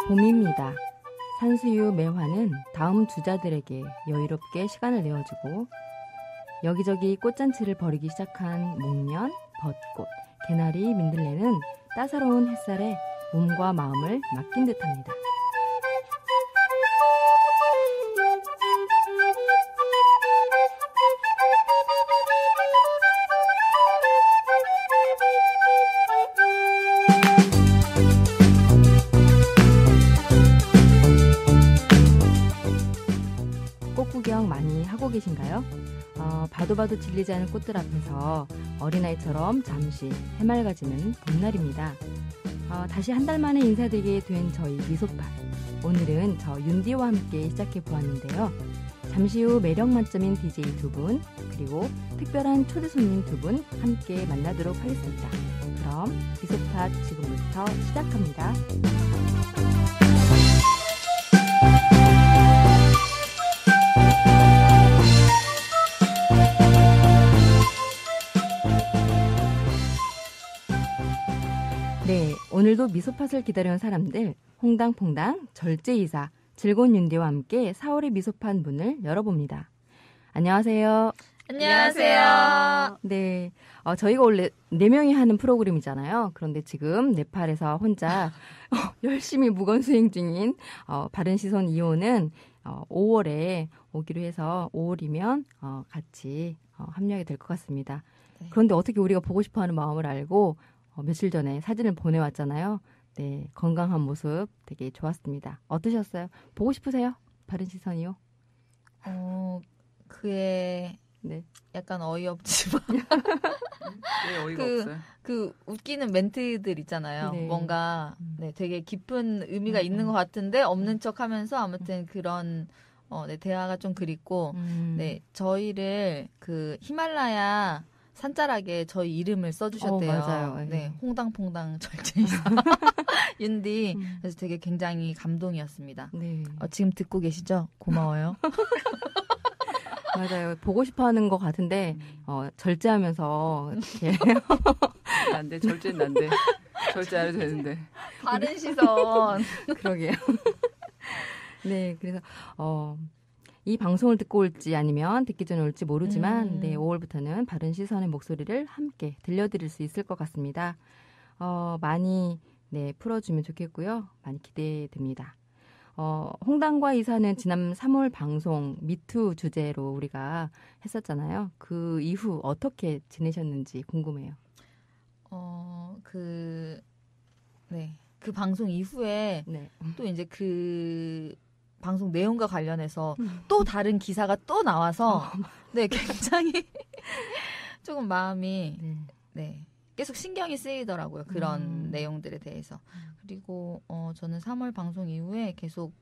봄입니다. 산수유 매화는 다음 주자들에게 여유롭게 시간을 내어주고 여기저기 꽃잔치를 벌이기 시작한 목련, 벚꽃, 개나리, 민들레는 따사로운 햇살에 몸과 마음을 맡긴 듯합니다. 꽃 구경 많이 하고 계신가요? 봐도 질리지 않은 꽃들 앞에서 어린아이처럼 잠시 해맑아지는 봄날입니다. 다시 한 달 만에 인사드리게 된 저희 미소팟. 오늘은 저 윤디와 함께 시작해 보았는데요. 잠시 후 매력 만점인 DJ 두 분, 그리고 특별한 초대 손님 두 분 함께 만나도록 하겠습니다. 그럼 미소팟 지금부터 시작합니다. 네, 오늘도 미소팟을 기다려온 사람들 홍당퐁당 절제이사 즐거운 윤디와 함께 4월의 미소팟 문을 열어봅니다. 안녕하세요. 안녕하세요. 네, 저희가 원래 4명이 하는 프로그램이잖아요. 그런데 지금 네팔에서 혼자 열심히 무건수행 중인 바른시선 2호는 5월에 오기로 해서 5월이면 같이 합류하게 될 것 같습니다. 네. 그런데 어떻게 우리가 보고 싶어하는 마음을 알고 며칠 전에 사진을 보내왔잖아요. 네, 건강한 모습 되게 좋았습니다. 어떠셨어요? 보고 싶으세요? 바른시선이요? 그의 네. 약간 어이없지만 네, 어이가 없어요. 그 웃기는 멘트들 있잖아요. 네. 뭔가 되게 깊은 의미가 있는 것 같은데 없는 척하면서 아무튼 그런 대화가 좀 그립고 네, 저희를 그 히말라야 산자락에 저희 이름을 써주셨대요. 맞아요. 네, 홍당퐁당 절제이사 윤디. 그래서 되게 굉장히 감동이었습니다. 네. 지금 듣고 계시죠? 고마워요. 맞아요. 보고 싶어하는 것 같은데 절제하면서 이렇게 난데 절제는 난데 절제 안 해도 되는데. 바른 시선. 그러게요. 네, 그래서 이 방송을 듣고 올지 아니면 듣기 전에 올지 모르지만 네, 5월부터는 바른 시선의 목소리를 함께 들려드릴 수 있을 것 같습니다. 많이 네, 풀어주면 좋겠고요. 많이 기대됩니다. 홍당과 이사는 지난 3월 방송 미투 주제로 우리가 했었잖아요. 그 이후 어떻게 지내셨는지 궁금해요. 그 방송 이후에 네. 또 이제 그 방송 내용과 관련해서 또 다른 기사가 또 나와서 네, 굉장히 조금 마음이 네, 계속 신경이 쓰이더라고요. 그런 내용들에 대해서. 그리고 저는 3월 방송 이후에 계속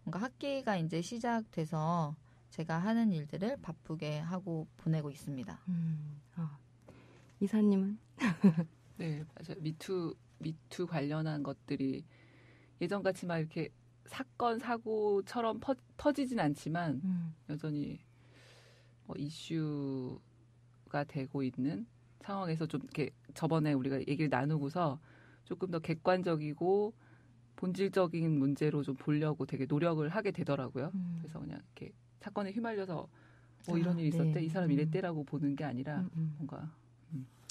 뭔가 학기가 이제 시작돼서 제가 하는 일들을 바쁘게 하고 보내고 있습니다. 이사님은? 네, 맞아요. 미투 관련한 것들이 예전같이 막 이렇게 사건 사고처럼 터지진 않지만 여전히 이슈가 되고 있는 상황에서 좀 이렇게 저번에 우리가 얘기를 나누고서 조금 더 객관적이고 본질적인 문제로 좀 보려고 되게 노력을 하게 되더라고요. 그래서 그냥 이렇게 사건에 휘말려서 이런 일이 있었대, 네. 이 사람 이랬대라고 보는 게 아니라 뭔가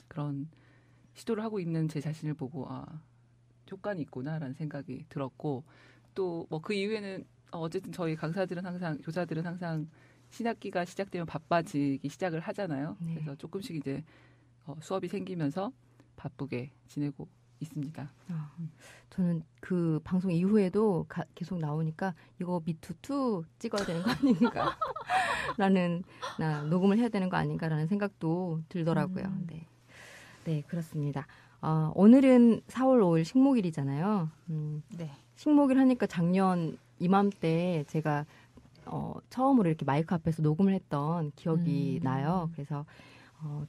그런 시도를 하고 있는 제 자신을 보고 효과는 있구나라는 생각이 들었고 또 뭐 그 이후에는 어쨌든 저희 강사들은 항상 교사들은 항상 신학기가 시작되면 바빠지기 시작을 하잖아요. 네. 그래서 조금씩 이제 수업이 생기면서 바쁘게 지내고 있습니다. 저는 그 방송 이후에도 계속 나오니까 이거 미투2 찍어야 되는 거 아닌가 라는 녹음을 해야 되는 거 아닌가라는 생각도 들더라고요. 네. 네, 그렇습니다. 오늘은 4월 5일 식목일이잖아요. 네. 식목일 하니까 작년 이맘때 제가 처음으로 이렇게 마이크 앞에서 녹음을 했던 기억이 나요. 그래서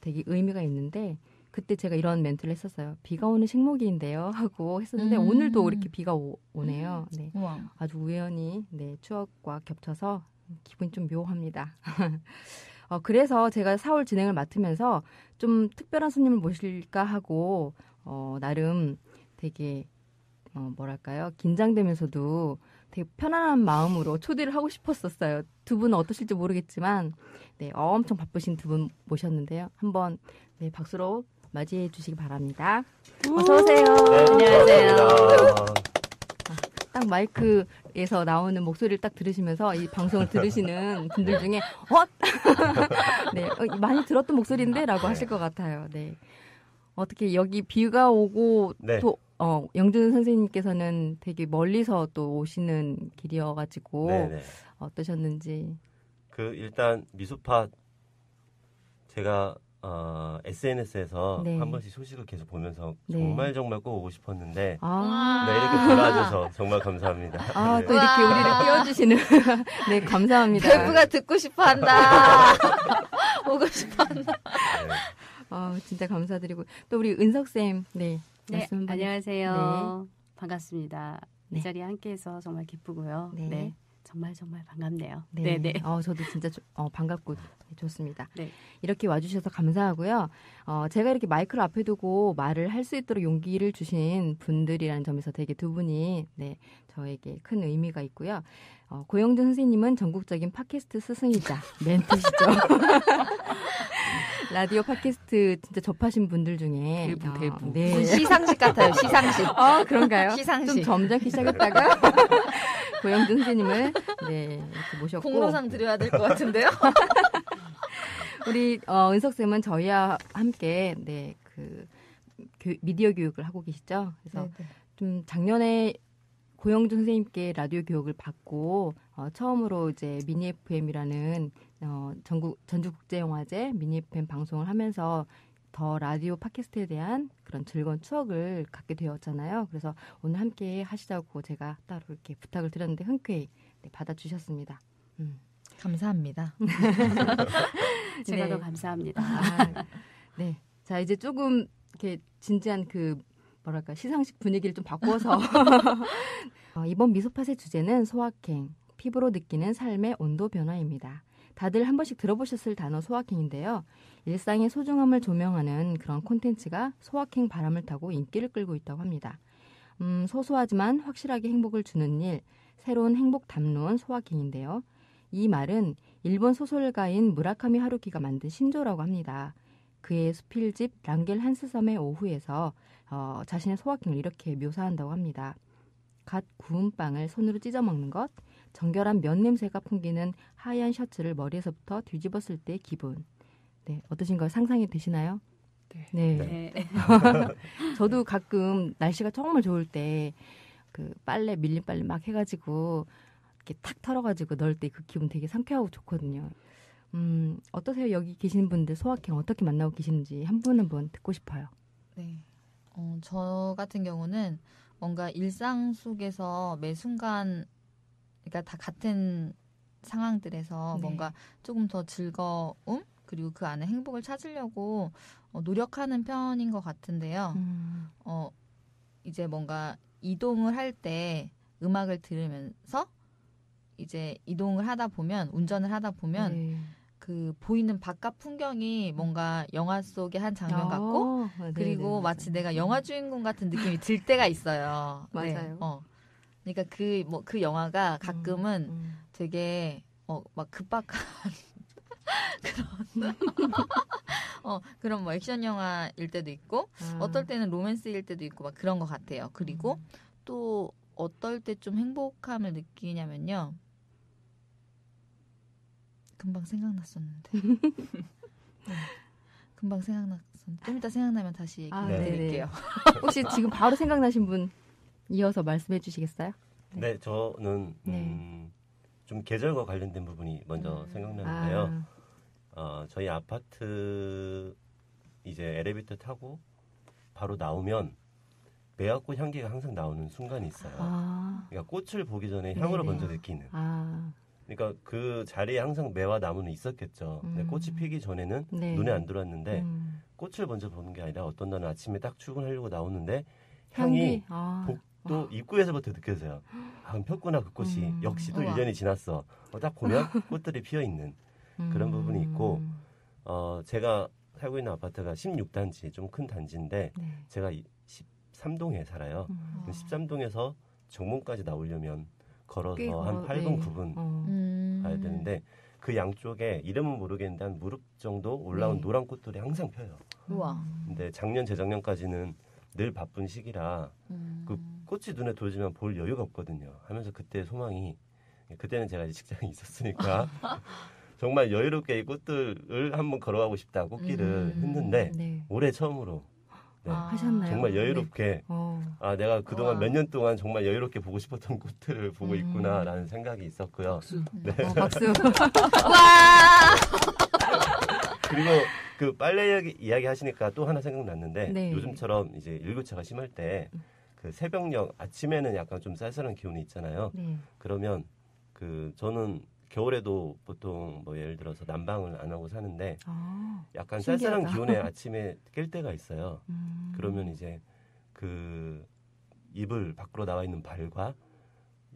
되게 의미가 있는데 그때 제가 이런 멘트를 했었어요. 비가 오는 식목일인데요 하고 했었는데 오늘도 이렇게 비가 오네요. 네. 우와. 아주 우연히 네, 추억과 겹쳐서 기분이 좀 묘합니다. 그래서 제가 4월 진행을 맡으면서 좀 특별한 손님을 모실까 하고 나름 되게 뭐랄까요? 긴장되면서도 되게 편안한 마음으로 초대를 하고 싶었었어요. 두 분은 어떠실지 모르겠지만, 네, 엄청 바쁘신 두 분 모셨는데요. 한번 네, 박수로 맞이해 주시기 바랍니다. 어서 오세요. 네, 안녕하세요. 딱 마이크에서 나오는 목소리를 딱 들으시면서 이 방송을 들으시는 분들 중에 네, 많이 들었던 목소리인데 라고 하실 것 같아요. 네. 어떻게 여기 비가 오고 네. 또 영준 선생님께서는 되게 멀리서 또 오시는 길이어가지고 네네. 어떠셨는지. 일단 미소팟 제가 SNS에서 네. 한 번씩 소식을 계속 보면서 네. 정말 꼭 오고 싶었는데 네, 아, 이렇게 불러줘서 정말 감사합니다. 아, 네. 또 이렇게 우리를 띄워주시는 네, 감사합니다. 대부가 듣고 싶어한다. 오고 싶어한다. 네. 진짜 감사드리고 또 우리 은석쌤 네, 네, 말씀 한번 안녕하세요. 반갑습니다. 네. 이 자리에 함께해서 정말 기쁘고요. 네. 네, 정말 반갑네요. 네, 네. 저도 진짜 반갑고 좋습니다. 네. 이렇게 와주셔서 감사하고요. 제가 이렇게 마이크를 앞에 두고 말을 할 수 있도록 용기를 주신 분들이라는 점에서 되게 두 분이 네, 저에게 큰 의미가 있고요. 고영준 선생님은 전국적인 팟캐스트 스승이자 멘토시죠. 라디오 팟캐스트 진짜 접하신 분들 중에 대부. 네. 무슨 시상식 같아요. 시상식. 그런가요? 시상식. 좀 점잖게 시작했다가 고영준 선생님을 네, 이렇게 모셨고 공로상 드려야 될 것 같은데요. 우리 은석 쌤은 저희와 함께 네, 미디어 교육을 하고 계시죠. 그래서 좀 작년에 고영준 선생님께 라디오 교육을 받고 처음으로 이제 미니 FM이라는 전주국제영화제 미니 FM 방송을 하면서 더 라디오 팟캐스트에 대한 그런 즐거운 추억을 갖게 되었잖아요. 그래서 오늘 함께 하시자고 제가 따로 이렇게 부탁을 드렸는데 흔쾌히 네, 받아주셨습니다. 감사합니다. 제가 네. 더 감사합니다. 네. 자, 이제 조금 이렇게 진지한 뭐랄까, 시상식 분위기를 좀 바꿔서. 이번 미소팟의 주제는 소확행, 피부로 느끼는 삶의 온도 변화입니다. 다들 한 번씩 들어보셨을 단어 소확행인데요. 일상의 소중함을 조명하는 그런 콘텐츠가 소확행 바람을 타고 인기를 끌고 있다고 합니다. 소소하지만 확실하게 행복을 주는 일, 새로운 행복 담론 소확행인데요. 이 말은 일본 소설가인 무라카미 하루키가 만든 신조라고 합니다. 그의 수필집 랑겔 한스섬의 오후에서 자신의 소확행을 이렇게 묘사한다고 합니다. 갓 구운 빵을 손으로 찢어 먹는 것, 정결한 면 냄새가 풍기는 하얀 셔츠를 머리에서부터 뒤집었을 때의 기분. 네, 어떠신가요? 상상이 되시나요? 네. 네. 네. 저도 가끔 날씨가 정말 좋을 때 빨래 밀린 빨래 막 해가지고 이렇게 탁 털어가지고 넣을 때 그 기분 되게 상쾌하고 좋거든요. 어떠세요? 여기 계시는 분들 소확행 어떻게 만나고 계시는지 한 분 한 분 듣고 싶어요. 네. 저 같은 경우는 뭔가 일상 속에서 매 순간, 그러니까 다 같은 상황들에서 네. 뭔가 조금 더 즐거움 그리고 그 안에 행복을 찾으려고 노력하는 편인 것 같은데요. 이제 뭔가 이동을 할 때 음악을 들으면서 이제 이동을 하다 보면, 운전을 하다 보면 네. 그 보이는 바깥 풍경이 뭔가 영화 속의 한 장면 같고 그리고 마치 내가 영화 주인공 같은 느낌이 들 때가 있어요. 맞아요. 네. 그러니까 그 영화가 가끔은 되게 막 급박한 그런 뭐 액션 영화일 때도 있고 어떨 때는 로맨스일 때도 있고 막 그런 것 같아요. 그리고 또 어떨 때 좀 행복함을 느끼냐면요. 금방 생각났었는데. 네. 금방 생각났었는데. 좀 이따 생각나면 다시 얘기해 드릴게요. 혹시 지금 바로 생각나신 분 이어서 말씀해 주시겠어요? 네, 저는 좀 계절과 관련된 부분이 먼저 생각나는데요. 저희 아파트 이제 엘리베이터 타고 바로 나오면 매화꽃 향기가 항상 나오는 순간이 있어요. 그러니까 꽃을 보기 전에 향으로 먼저 느끼는. 그러니까 그 자리에 항상 매화 나무는 있었겠죠. 근데 꽃이 피기 전에는 눈에 안 들어왔는데 꽃을 먼저 보는 게 아니라 어떤 날은 아침에 딱 출근하려고 나오는데 향이 복도 입구에서부터 느껴져요. 그럼 폈구나 그 꽃이. 역시 또 1년이 지났어. 딱 보면 꽃들이 피어 있는 그런 부분이 있고 제가 살고 있는 아파트가 16단지 좀 큰 단지인데 제가 13동에 살아요. 13동에서 정문까지 나오려면 꽤 걸어서 한 8분, 9분 가야 되는데 그 양쪽에 이름은 모르겠는데 한 무릎 정도 올라온 네. 노란 꽃들이 항상 펴요. 우와. 근데 작년, 재작년까지는 늘 바쁜 시기라 그 꽃이 눈에 들어오지만 볼 여유가 없거든요. 하면서 그때 소망이 그때는 제가 이제 직장에 있었으니까 정말 여유롭게 이 꽃들을 한번 걸어가고 싶다 꽃길을 했는데 네. 올해 처음으로 네. 하셨나요? 정말 여유롭게 아 내가 그동안 우와. 몇 년 동안 정말 여유롭게 보고 싶었던 꽃들을 보고 있구나라는 생각이 있었고요. 네. 박수. 와. 그리고 그 빨래 이야기 하시니까 또 하나 생각났는데 네. 요즘처럼 이제 일교차가 심할 때 그 새벽녘 아침에는 약간 좀 쌀쌀한 기온이 있잖아요. 네. 그러면 그 저는 겨울에도 보통 뭐 예를 들어서 난방을 안 하고 사는데 약간 쌀쌀한 신기하다. 기온에 아침에 깰 때가 있어요. 그러면 이제 그 이불 밖으로 나와 있는 발과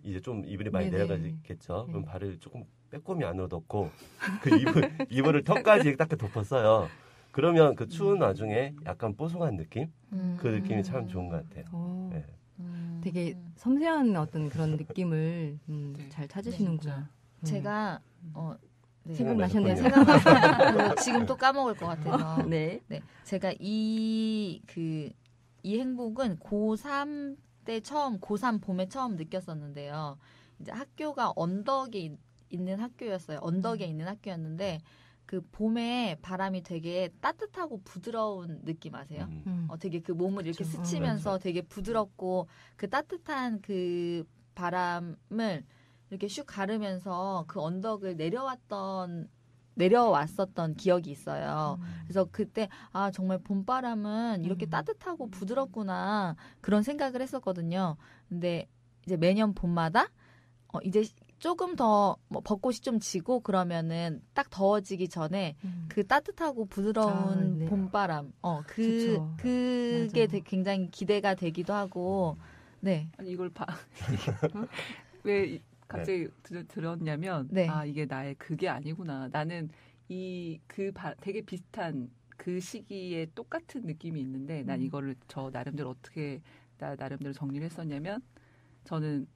이제 좀 이불이 많이 네네. 내려가겠죠. 네. 그럼 발을 조금 빼꼼히 안으로 넣고 그 이불을 턱까지 딱 덮었어요. 그러면 그 추운 와중에 약간 뽀송한 느낌? 그 느낌이 참 좋은 것 같아요. 네. 되게 섬세한 어떤 그런 느낌을 네. 잘 찾으시는구나. 제가 네. 생각나셨네요. 생각나서 지금 또 까먹을 것 같아서. 네. 네, 제가 이 행복은 고3 때 고3 봄에 처음 느꼈었는데요. 이제 학교가 언덕에 있는 학교였어요. 언덕에 있는 학교였는데 그 봄에 바람이 되게 따뜻하고 부드러운 느낌 아세요? 되게 그 몸을 이렇게 그렇죠. 스치면서 되게 부드럽고 그 따뜻한 그 바람을 이렇게 슉 가르면서 그 언덕을 내려왔었던 기억이 있어요. 그래서 그때 아 정말 봄바람은 이렇게 따뜻하고 부드럽구나 그런 생각을 했었거든요. 근데 이제 매년 봄마다 이제 조금 더 뭐 벚꽃이 좀 지고 그러면은 딱 더워지기 전에 그 따뜻하고 부드러운 네. 봄바람 좋죠. 그게 맞아요. 되게 굉장히 기대가 되기도 하고 네. 아니 이걸 왜 갑자기 들었냐면 네. 아 이게 나의 그게 아니구나. 나는 되게 비슷한 그 시기에 똑같은 느낌이 있는데 난 이거를 저 나름대로 어떻게 나름대로 정리를 했었냐면 저는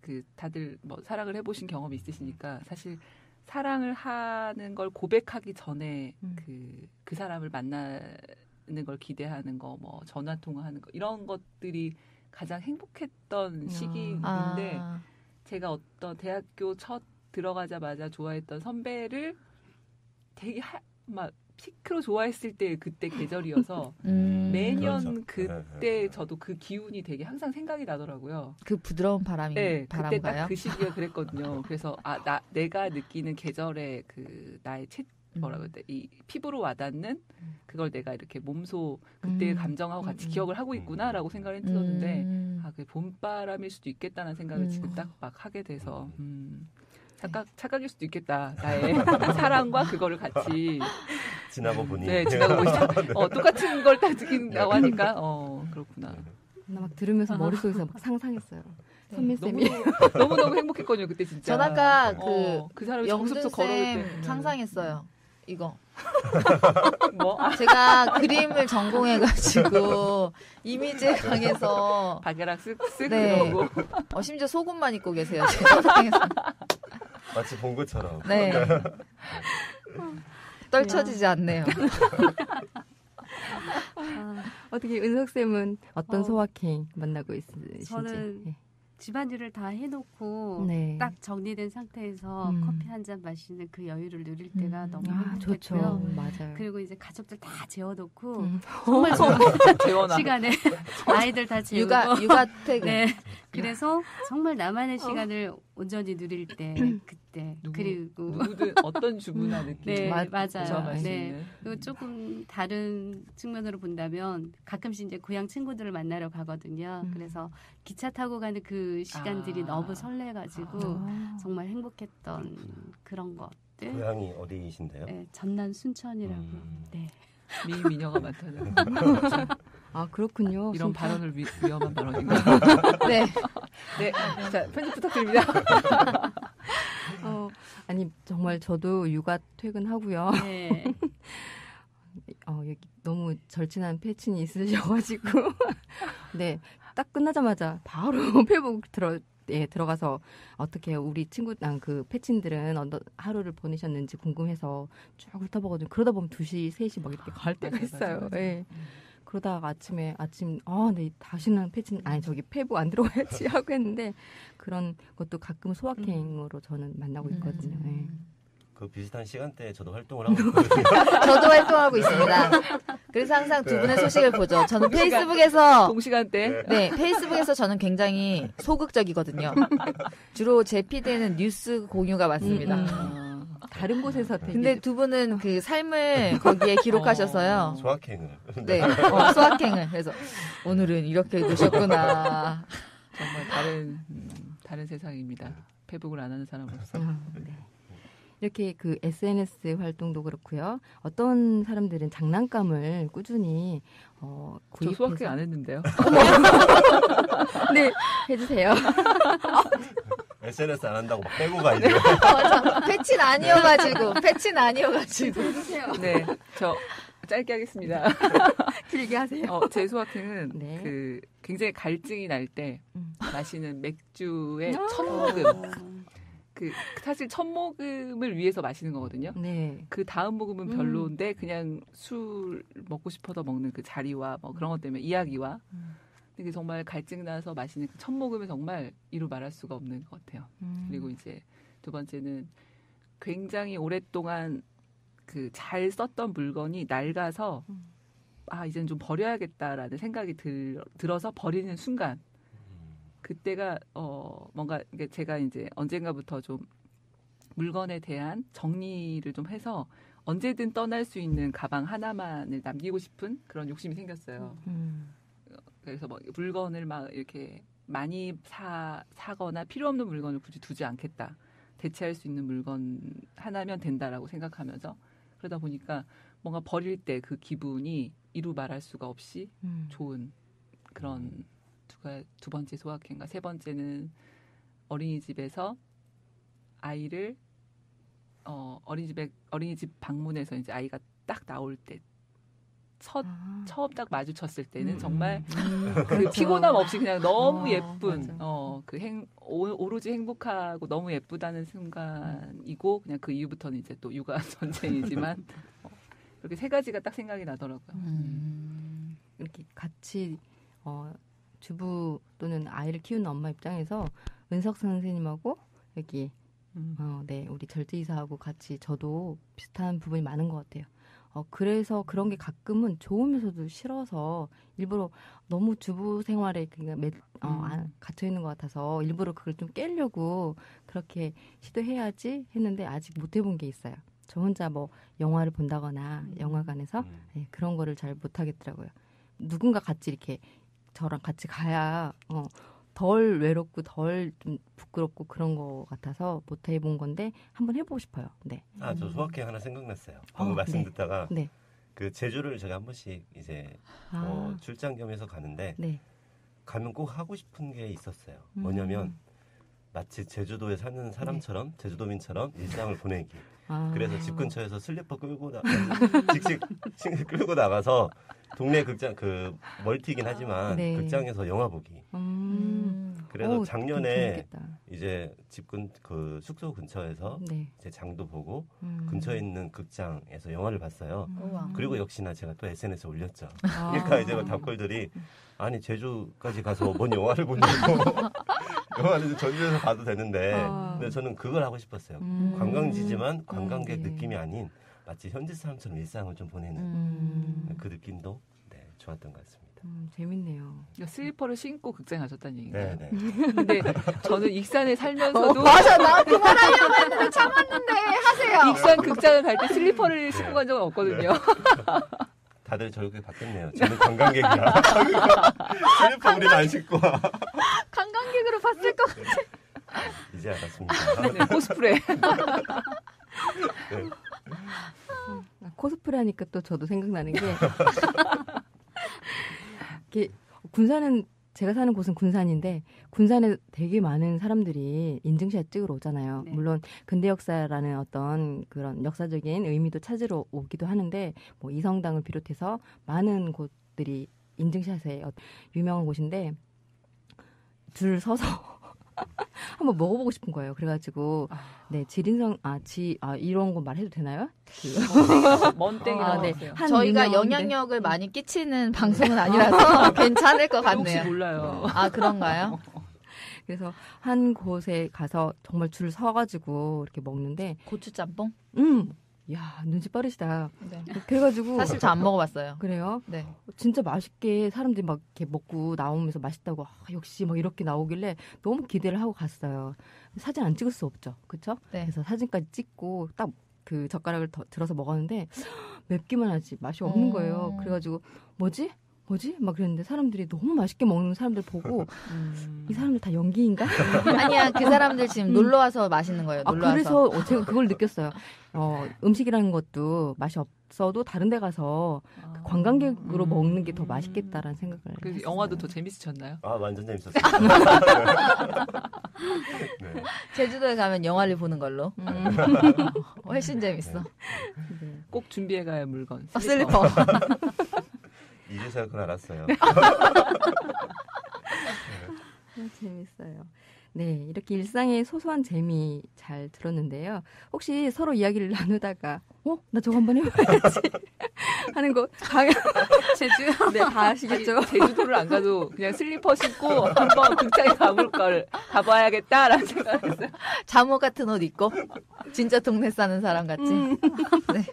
그 다들 뭐 사랑을 해보신 경험이 있으시니까 사실 사랑을 하는 걸 고백하기 전에 그 사람을 만나는 걸 기대하는 거 뭐 전화 통화하는 거 이런 것들이 가장 행복했던 시기인데 제가 어떤 대학교 첫 들어가자마자 좋아했던 선배를 되게 막 피크로 좋아했을 때 그때 계절이어서 매년 그렇죠. 그때 저도 그 기운이 되게 항상 생각이 나더라고요. 그 부드러운 바람이 네, 그때 바람가요? 딱 그 시기가 그랬거든요. 그래서 내가 느끼는 계절의 그 나의 뭐라고 해야 돼? 이 피부로 와닿는 그걸 내가 이렇게 몸소 그때의 감정하고 같이 기억을 하고 있구나라고 생각을 했었는데 그 봄바람일 수도 있겠다는 생각을 지금 딱 막 하게 돼서 착각일 수도 있겠다. 나의 사랑과 그거를 같이 지나고 보니 지나고 보니 똑같은 걸 다 느낀다고 하니까 그렇구나. 나 막 들으면서 머릿속에서 막 상상했어요. 선미쌤이 너무 행복했거든요 그때 진짜. 전 아까 그 사람이 영준 정숙소 걸어올 때 쌤 상상했어요. 이거. 뭐? 제가 그림을 전공해가지고 이미지에 강해서 박애락 쓱쓱 네. 그러고 심지어 속옷만 입고 계세요. 제 상상에서. 마치 본 것처럼. 네. 떨쳐지지 않네요. 어떻게 은석쌤은 어떤 소확행 만나고 있으신지? 저는 네. 집안일을 다 해놓고 네. 딱 정리된 상태에서 커피 한 잔 마시는 그 여유를 누릴 때가 너무 좋죠. 행복했고요. 맞아요. 그리고 이제 가족들 다 재워놓고 정말 재워놔. 시간에 아이들 다 재우고 육아 퇴근. 네. 그래서 정말 나만의 시간을 온전히 누릴 때 그때 그리고 누구든 어떤 주부나 느끼는 네, 맞아요. 공감할 수 네. 있는. 그리고 조금 다른 측면으로 본다면 가끔씩 이제 고향 친구들을 만나러 가거든요. 그래서 기차 타고 가는 그 시간들이 너무 설레가지고 정말 행복했던 그런 것들. 고향이 어디이신데요? 네, 전남 순천이라고. 네. 미녀가 많다는 아 그렇군요. 이런 진짜. 발언을 위험한 발언인가? 네. 네, 자 편집 부탁드립니다. 아니 정말 저도 육아 퇴근하고요. 네. 여기 너무 절친한 패친이 있으셔가지고 네, 딱 끝나자마자 바로 페북 들어가서 어떻게 우리 그 패친들은 하루를 보내셨는지 궁금해서 쭉 훑어보거든요. 그러다 보면 2시, 3시 막 이렇게 갈 때가 있어요. 네. 그러다가 아침 네, 다시는 저기 페북 안 들어가야지 하고 했는데 그런 것도 가끔 소확행으로 저는 만나고 있거든요. 네. 그 비슷한 시간대에 저도 활동을 하고 있거든요. 저도 활동하고 있습니다. 그래서 항상 두 분의 소식을 보죠. 저는 페이스북에서 동시간대. 네, 페이스북에서 저는 굉장히 소극적이거든요. 주로 제 피드에는 뉴스 공유가 많습니다. 다른 곳에서 되게 근데 두 분은 그 삶을 거기에 기록하셔서요. 소확행을. 네, 소확행을. 그래서 오늘은 이렇게 노셨구나. 정말 다른 세상입니다. 페북을 안 하는 사람으로서. 네. 이렇게 그 SNS 활동도 그렇고요. 어떤 사람들은 장난감을 꾸준히 구입해서. 저 소확행 안 했는데요. 네, 해주세요. SNS 안 한다고 막 빼고 가야죠. 맞아. 패친 아니어가지고. 네, 저 짧게 하겠습니다. 길게 하세요. 제 소확행은 네. 그 굉장히 갈증이 날 때 마시는 맥주의 첫 모금. 사실 첫 모금을 위해서 마시는 거거든요. 네. 그 다음 모금은 별로인데 그냥 술 먹고 싶어서 먹는 그 자리와 뭐 그런 것 때문에 이야기와 근데 정말 갈증 나서 마시는 그 첫 모금은 정말 이루 말할 수가 없는 것 같아요. 그리고 이제 두 번째는 굉장히 오랫동안 그 잘 썼던 물건이 낡아서 이제는 좀 버려야겠다라는 생각이 들어서 버리는 순간 그때가 뭔가 제가 이제 언젠가부터 좀 물건에 대한 정리를 좀 해서 언제든 떠날 수 있는 가방 하나만을 남기고 싶은 그런 욕심이 생겼어요. 그래서 뭐 물건을 막 이렇게 많이 사거나 필요 없는 물건을 굳이 두지 않겠다. 대체할 수 있는 물건 하나면 된다라고 생각하면서 그러다 보니까 뭔가 버릴 때 그 기분이 이루 말할 수가 없이 좋은 그런 두 번째 소확행과 세 번째는 어린이집에서 아이를 어린이집 방문해서 이제 아이가 딱 나올 때 처음 딱 마주쳤을 때는 정말 그 피곤함 없이 그냥 너무 예쁜 오로지 행복하고 너무 예쁘다는 순간이고 그냥 그 이후부터는 이제 또 육아 전쟁이지만 이렇게 세 가지가 딱 생각이 나더라고요. 이렇게 같이 주부 또는 아이를 키우는 엄마 입장에서 은석 선생님하고 여기 네, 우리 절제이사하고 같이 저도 비슷한 부분이 많은 것 같아요. 그래서 그런 게 가끔은 좋으면서도 싫어서 일부러 너무 주부 생활에 갇혀 있는 것 같아서 일부러 그걸 좀 깨려고 그렇게 시도해야지 했는데 아직 못 해본 게 있어요. 저 혼자 뭐 영화를 본다거나 영화관에서 네, 그런 거를 잘 못 하겠더라고요. 누군가 같이 이렇게 저랑 같이 가야 덜 외롭고 덜 좀 부끄럽고 그런 거 같아서 못 해본 건데 한번 해보고 싶어요. 네. 저 소확행 하나 생각났어요. 방금 말씀 네. 듣다가 네. 그 제주를 제가 한 번씩 이제 출장 겸해서 가는데 네. 가면 꼭 하고 싶은 게 있었어요. 뭐냐면 마치 제주도에 사는 사람처럼 제주도민처럼 일상을 보내기. 그래서 집 근처에서 슬리퍼 직직 끌고 나가서 동네 극장 멀티긴 하지만 네. 극장에서 영화 보기. 그래서 작년에 이제 숙소 근처에서 네. 제 장도 보고 근처에 있는 극장에서 영화를 봤어요. 그리고 역시나 제가 또 SNS에 올렸죠. 그러니까 이제 답글들이 아니 제주까지 가서 뭔 영화를 보냐고. 영화는 전주에서 봐도 되는데 근데 저는 그걸 하고 싶었어요. 관광지지만 관광객 네. 느낌이 아닌 마치 현지 사람처럼 일상을 좀 보내는 그 느낌도 좋았던 것 같습니다. 재밌네요. 슬리퍼를 신고 극장에 가셨다는 얘기인가요? 네. 근데 저는 익산에 살면서도 맞아, 나 그만하려고 했는데 참았는데 하세요. 익산 극장을 갈 때 슬리퍼를 신고 간 적은 없거든요. 다들 저렇게 바뀌었네요. 저는 관광객이라. 슬리퍼 우리는 안 신고 와. 관광객으로 봤을 것 같아. 이제 알았습니다. 네, 코스프레. 네. 코스프레 하니까 또 저도 생각나는 게 이게 군사는 제가 사는 곳은 군산인데 군산에 되게 많은 사람들이 인증샷 찍으러 오잖아요. 네. 물론 근대 역사라는 어떤 그런 역사적인 의미도 찾으러 오기도 하는데 뭐 이성당을 비롯해서 많은 곳들이 인증샷에 유명한 곳인데 줄 서서 한번 먹어보고 싶은 거예요. 그래가지고 네 지린성 이런 거 말해도 되나요? 먼땡이라고 네. 하세요. 한 저희가 유명한데- 영향력을 많이 끼치는 방송은 아니라서 괜찮을 것 혹시 같네요. 몰라요. 아, 그런가요? 그래서 한 곳에 가서 정말 줄 서가지고 이렇게 먹는데 고추짬뽕? 야 눈치 빠르시다. 네. 그래가지고 사실 저 안 먹어봤어요. 그래요? 네. 진짜 맛있게 사람들이 막 이렇게 먹고 나오면서 맛있다고 역시 막 이렇게 나오길래 너무 기대를 하고 갔어요. 사진 안 찍을 수 없죠, 그렇죠? 네. 그래서 사진까지 찍고 딱 그 젓가락을 들어서 먹었는데 맵기만 하지 맛이 없는 거예요. 그래가지고 뭐지? 막 그랬는데 사람들이 너무 맛있게 먹는 사람들 보고 이 사람들 다 연기인가? 아니야, 그 사람들 지금 놀러 와서 맛있는 거예요. 놀러 와서. 그래서 제가 그걸 느꼈어요. 음식이라는 것도 맛이 없어도 다른 데 가서 그 관광객으로 먹는 게 더 맛있겠다라는 생각을 그래서 했어요. 영화도 더 재밌으셨나요? 완전 재밌었어요. 네. 제주도에 가면 영화를 보는 걸로. 훨씬 재밌어. 꼭 준비해가야 할 물건. 슬리퍼. 이제서야 그걸 알았어요. 재밌어요. 네, 이렇게 일상의 소소한 재미 잘 들었는데요. 혹시 서로 이야기를 나누다가 나 저거 한번 해봐야지 하는 거 제주 네, 다 아시겠죠? 제주도를 안 가도 그냥 슬리퍼 신고 한번 극장에 가봐야겠다라는 생각을 했어요. 잠옷 같은 옷 입고 진짜 동네 사는 사람 같이. 네.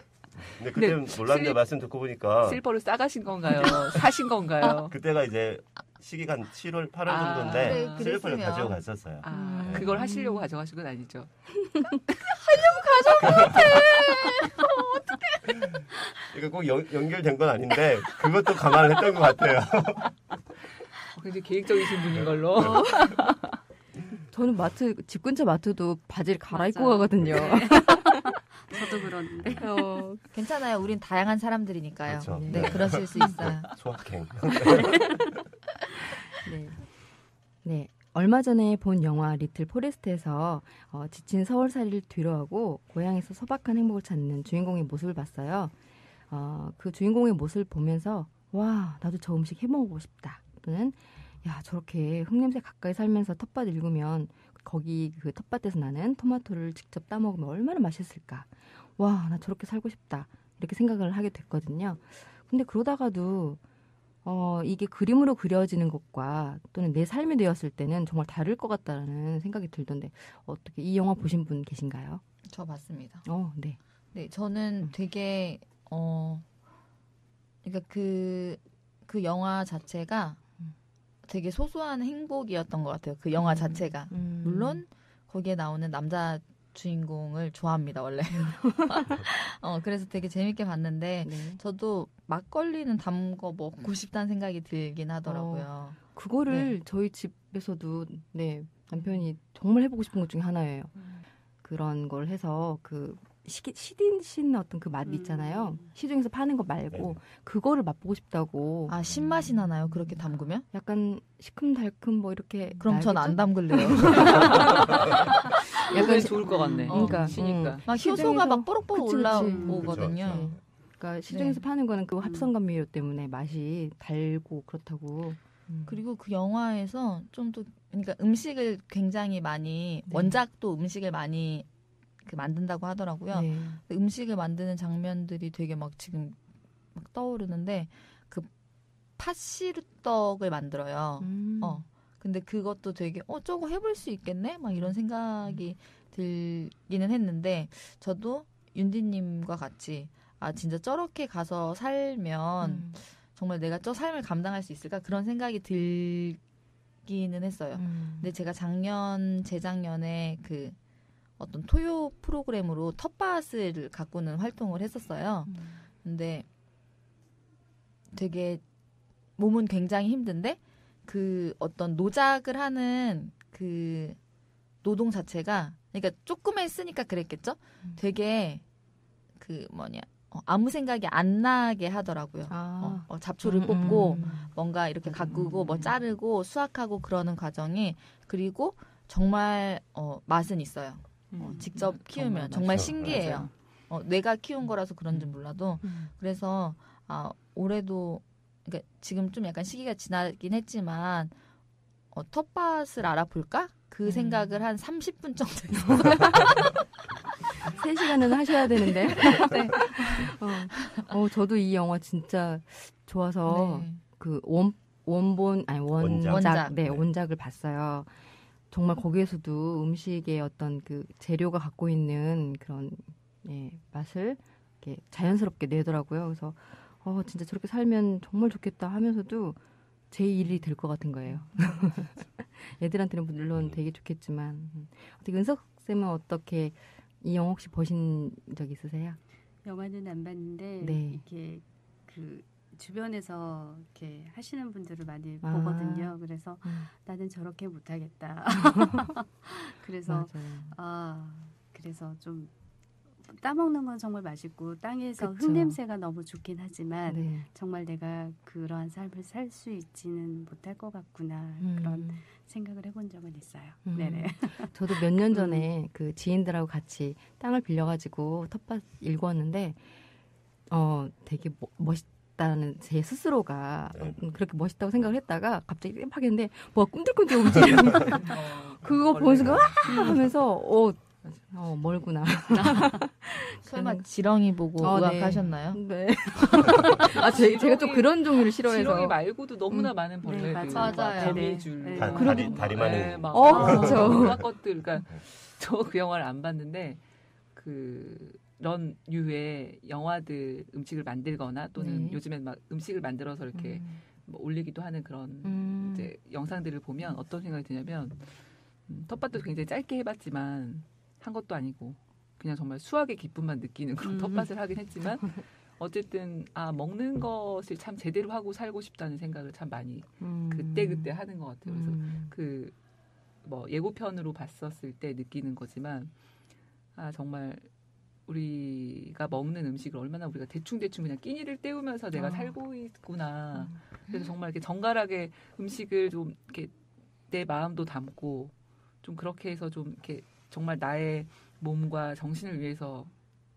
근데 그때 몰랐는데 말씀 듣고 보니까 슬리퍼를 싸가신 건가요? 사신 건가요? 그때가 이제 시기가 한 7월, 8월 정도인데 그래, 슬리퍼를 그랬으면. 가지고 갔었어요. 그걸 하시려고 가져가신 건 아니죠? 이거 꼭 연결된 건 아닌데 그것도 감안을 했던 것 같아요. 굉장히 계획적이신 분인 걸로. 저는 집 근처 마트도 바지를 갈아입고 맞아요. 가거든요. 저도 그러는데. 괜찮아요. 우린 다양한 사람들이니까요. 그렇죠. 네, 그러실 수 있어요. 소확행. 네. 얼마 전에 본 영화 리틀 포레스트에서 지친 서울살이를 뒤로하고 고향에서 소박한 행복을 찾는 주인공의 모습을 봤어요. 그 주인공의 모습을 보면서 와 나도 저 음식 해먹어보고 싶다. 또는 야 저렇게 흙냄새 가까이 살면서 텃밭 일구면 거기 그 텃밭에서 나는 토마토를 직접 따먹으면 얼마나 맛있을까. 와 나 저렇게 살고 싶다. 이렇게 생각을 하게 됐거든요. 근데 그러다가도 이게 그림으로 그려지는 것과 또는 내 삶이 되었을 때는 정말 다를 것 같다는 생각이 들던데 어떻게 이 영화 보신 분 계신가요? 저 봤습니다. 네. 네, 저는 되게 그러니까 그 영화 자체가 되게 소소한 행복이었던 것 같아요. 그 영화 자체가. 물론 거기에 나오는 남자 주인공을 좋아합니다, 원래. 그래서 되게 재밌게 봤는데 네. 저도 막걸리는 담궈 먹고 싶다는 생각이 들긴 하더라고요. 그거를 저희 집에서도 남편이 정말 해보고 싶은 것 중에 하나예요. 그런 걸 해서 그 시딘 어떤 그 맛 있잖아요. 시중에서 파는 거 말고 그거를 맛보고 싶다고. 아, 신맛이 나나요? 그렇게 담그면? 약간 시큼달큼 뭐 이렇게. 그럼 전 안 담글래요. 약간 좋을 것 같네. 그러니까 시니까. 막 효소가 막 뽀록뽀록 그치. 올라오거든요. 그러니까 시중에서 네. 파는 거는 그 합성감미료 때문에 맛이 달고 그렇다고. 그리고 그 영화에서 좀 더 그러니까 음식을 굉장히 많이 네. 원작도 음식을 많이 만든다고 하더라고요. 네. 음식을 만드는 장면들이 되게 막 지금 막 떠오르는데 그 팥시루떡을 만들어요. 근데 그것도 되게 저거 해볼 수 있겠네? 막 이런 생각이 들기는 했는데 저도 윤디님과 같이 진짜 저렇게 가서 살면 정말 내가 저 삶을 감당할 수 있을까? 그런 생각이 들기는 했어요. 근데 제가 재작년에 그 어떤 토요 프로그램으로 텃밭을 가꾸는 활동을 했었어요. 근데 되게 몸은 굉장히 힘든데 그 어떤 노작을 하는 그 노동 자체가 그러니까 조금 했으니까 그랬겠죠? 되게 아무 생각이 안 나게 하더라고요. 잡초를 뽑고 뭔가 이렇게 가꾸고 뭐 자르고 수확하고 그러는 과정이 그리고 정말 맛은 있어요. 직접 키우면 정말 신기해요. 내가 키운 거라서 그런지 몰라도 그래서 올해도 그러니까 지금 좀 약간 시기가 지나긴 했지만 텃밭을 알아볼까? 그 생각을 한 30분 정도 했어요. 3시간은 하셔야 되는데. 네. 저도 이 영화 진짜 좋아서 네. 그 원작을 봤어요. 정말 거기에서도 음식의 어떤 그 재료가 갖고 있는 그런 맛을 이렇게 자연스럽게 내더라고요. 그래서 진짜 저렇게 살면 정말 좋겠다 하면서도 제 일이 될 것 같은 거예요. 애들한테는 물론 되게 좋겠지만 어떻게 은석 쌤은 어떻게 이 영화 혹시 보신 적 있으세요? 영화는 안 봤는데 네. 이렇게 그 주변에서 이렇게 하시는 분들을 많이 보거든요. 그래서 나는 저렇게 못하겠다. 그래서 그래서 좀 따먹는 건 정말 맛있고 땅에서 흙냄새가 너무 좋긴 하지만 정말 내가 그러한 삶을 살 수 있지는 못할 것 같구나 그런 생각을 해본 적은 있어요. 네네. 저도 몇 년 전에 그 지인들하고 같이 땅을 빌려가지고 텃밭 일구었는데 되게 멋있다는 제 스스로가 그렇게 멋있다고 생각을 했다가 갑자기 막 했는데 뭐가 꿈틀꿈틀 움직이는 그거 보는 순간 와 하면서 멀구나. 설마 지렁이 보고 의학하셨나요? 네. 제가 좀 그런 종류를 싫어해서. 지렁이 말고도 너무나 많은 벌레들. 맞아요. 거미줄. 다리 많은. 그렇죠. 그런 것들. 그러니까 저 그 영화를 안 봤는데 그런 유의 영화들 음식을 만들거나 또는 요즘엔 막 음식을 만들어서 이렇게 뭐 올리기도 하는 그런 이제 영상들을 보면 어떤 생각이 드냐면 텃밭도 굉장히 짧게 해봤지만 한 것도 아니고 그냥 정말 수확의 기쁨만 느끼는 그런 텃밭을 하긴 했지만 어쨌든 먹는 것을 참 제대로 하고 살고 싶다는 생각을 참 많이 그때 하는 것 같아요. 그래서 그 뭐 예고편으로 봤었을 때 느끼는 거지만 정말 우리가 먹는 음식을 얼마나 우리가 대충 그냥 끼니를 때우면서 내가 살고 있구나. 그래서 정말 이렇게 정갈하게 음식을 좀 이렇게 내 마음도 담고 좀 그렇게 해서 좀 이렇게 정말 나의 몸과 정신을 위해서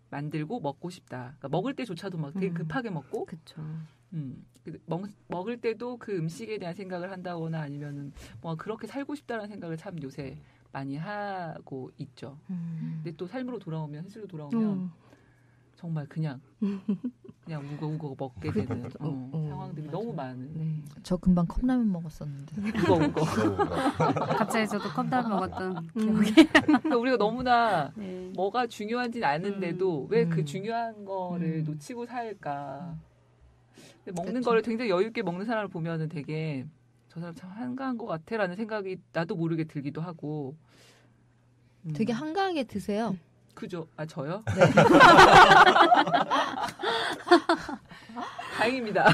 만들고 먹고 싶다. 그러니까 먹을 때조차도 막 되게 급하게 먹고, 그렇죠. 먹을 때도 그 음식에 대한 생각을 한다거나 아니면은 뭐 그렇게 살고 싶다라는 생각을 참 요새 많이 하고 있죠. 근데 또 삶으로 돌아오면 현실로 돌아오면 정말 그냥 우거우거 먹게 되는 상황들이 너무 많은. 저 금방 컵라면 먹었었는데. 우거우거. 갑자기 저도 컵라면 먹었던 기억이. 그러니까 우리가 너무나 뭐가 중요한지는 아는데도 왜 그 중요한 거를 놓치고 살까. 근데 먹는 거를 굉장히 여유 있게 먹는 사람을 보면은 되게 저 사람 참 한가한 것 같아라는 생각이 나도 모르게 들기도 하고. 되게 한가하게 드세요. 그죠? 저요? 네. 다행입니다.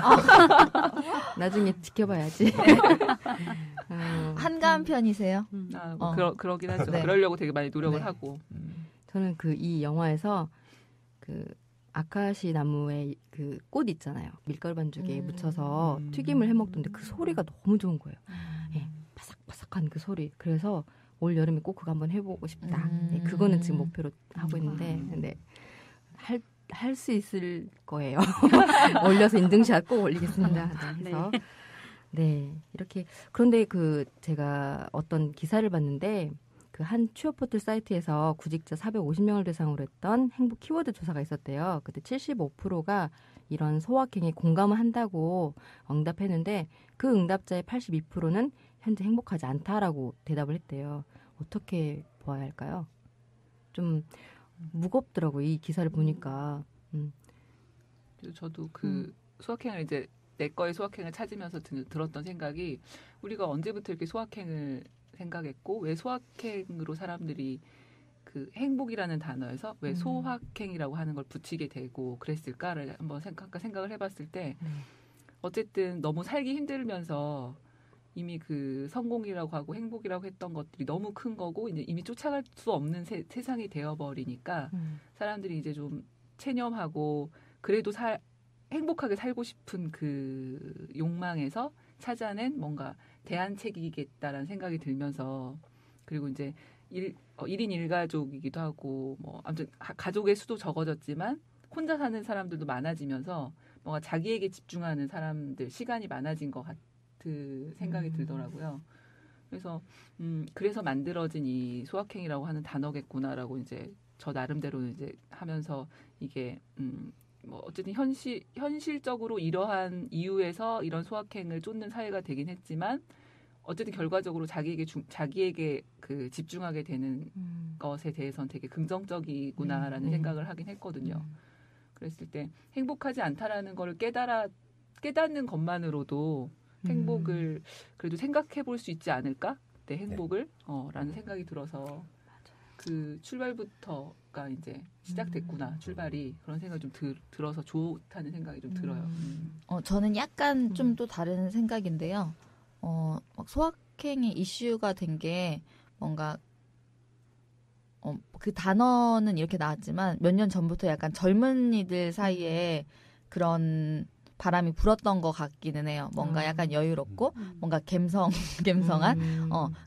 나중에 지켜봐야지. 한가한 편이세요? 그러긴 하죠. 네. 그러려고 되게 많이 노력을 하고. 저는 이 영화에서 아카시 나무의 그 꽃 있잖아요. 밀가루 반죽에 묻혀서 튀김을 해 먹던데 그 소리가 너무 좋은 거예요. 바삭바삭한 그 소리. 그래서 올 여름에 꼭 그거 한번 해보고 싶다. 그거는 지금 목표로 하고 있는데, 근데 할 수 있을 거예요. 올려서 인증샷 꼭 올리겠습니다. 그래서 이렇게 그런데 제가 어떤 기사를 봤는데 그 한 취업 포털 사이트에서 구직자 450명을 대상으로 했던 행복 키워드 조사가 있었대요. 그때 75%가 이런 소확행에 공감을 한다고 응답했는데 그 응답자의 82%는 현재 행복하지 않다라고 대답을 했대요. 어떻게 보아야 할까요? 좀 무겁더라고요. 이 기사를 보니까. 그래서 저도 소확행을 이제 내 거의 소확행을 찾으면서 들었던 생각이 우리가 언제부터 이렇게 소확행을 생각했고 왜 소확행으로 사람들이 그 행복이라는 단어에서 왜 소확행이라고 하는 걸 붙이게 되고 그랬을까를 한번 생각을 해봤을 때 어쨌든 너무 살기 힘들면서 이미 그 성공이라고 하고 행복이라고 했던 것들이 너무 큰 거고 이제 이미 쫓아갈 수 없는 세상이 되어버리니까 사람들이 이제 좀 체념하고 그래도 행복하게 살고 싶은 그 욕망에서 찾아낸 뭔가 대안책이겠다라는 생각이 들면서 그리고 이제 1인 1가족이기도 하고 뭐 아무튼 가족의 수도 적어졌지만 혼자 사는 사람들도 많아지면서 뭔가 자기에게 집중하는 사람들 시간이 많아진 것 같은 생각이 들더라고요. 그래서 만들어진 이 소확행이라고 하는 단어겠구나라고 이제 저 나름대로 이제 하면서 이게 뭐 어쨌든 현실적으로 이러한 이유에서 이런 소확행을 쫓는 사회가 되긴 했지만 어쨌든 결과적으로 자기에게 그 집중하게 되는 것에 대해서는 되게 긍정적이구나라는 생각을 하긴 했거든요. 그랬을 때 행복하지 않다라는 걸 깨닫는 것만으로도 행복을 그래도 생각해 볼 수 있지 않을까? 내 행복을 라는 생각이 들어서 그 출발부터가 이제 시작됐구나. 출발이 그런 생각이 좀 들어서 좋다는 생각이 좀 들어요. 저는 약간 좀 또 다른 생각인데요. 막 소확행이 이슈가 된 게 뭔가 그 단어는 이렇게 나왔지만 몇 년 전부터 약간 젊은이들 사이에 그런 바람이 불었던 것 같기는 해요. 뭔가 약간 여유롭고 뭔가 감성한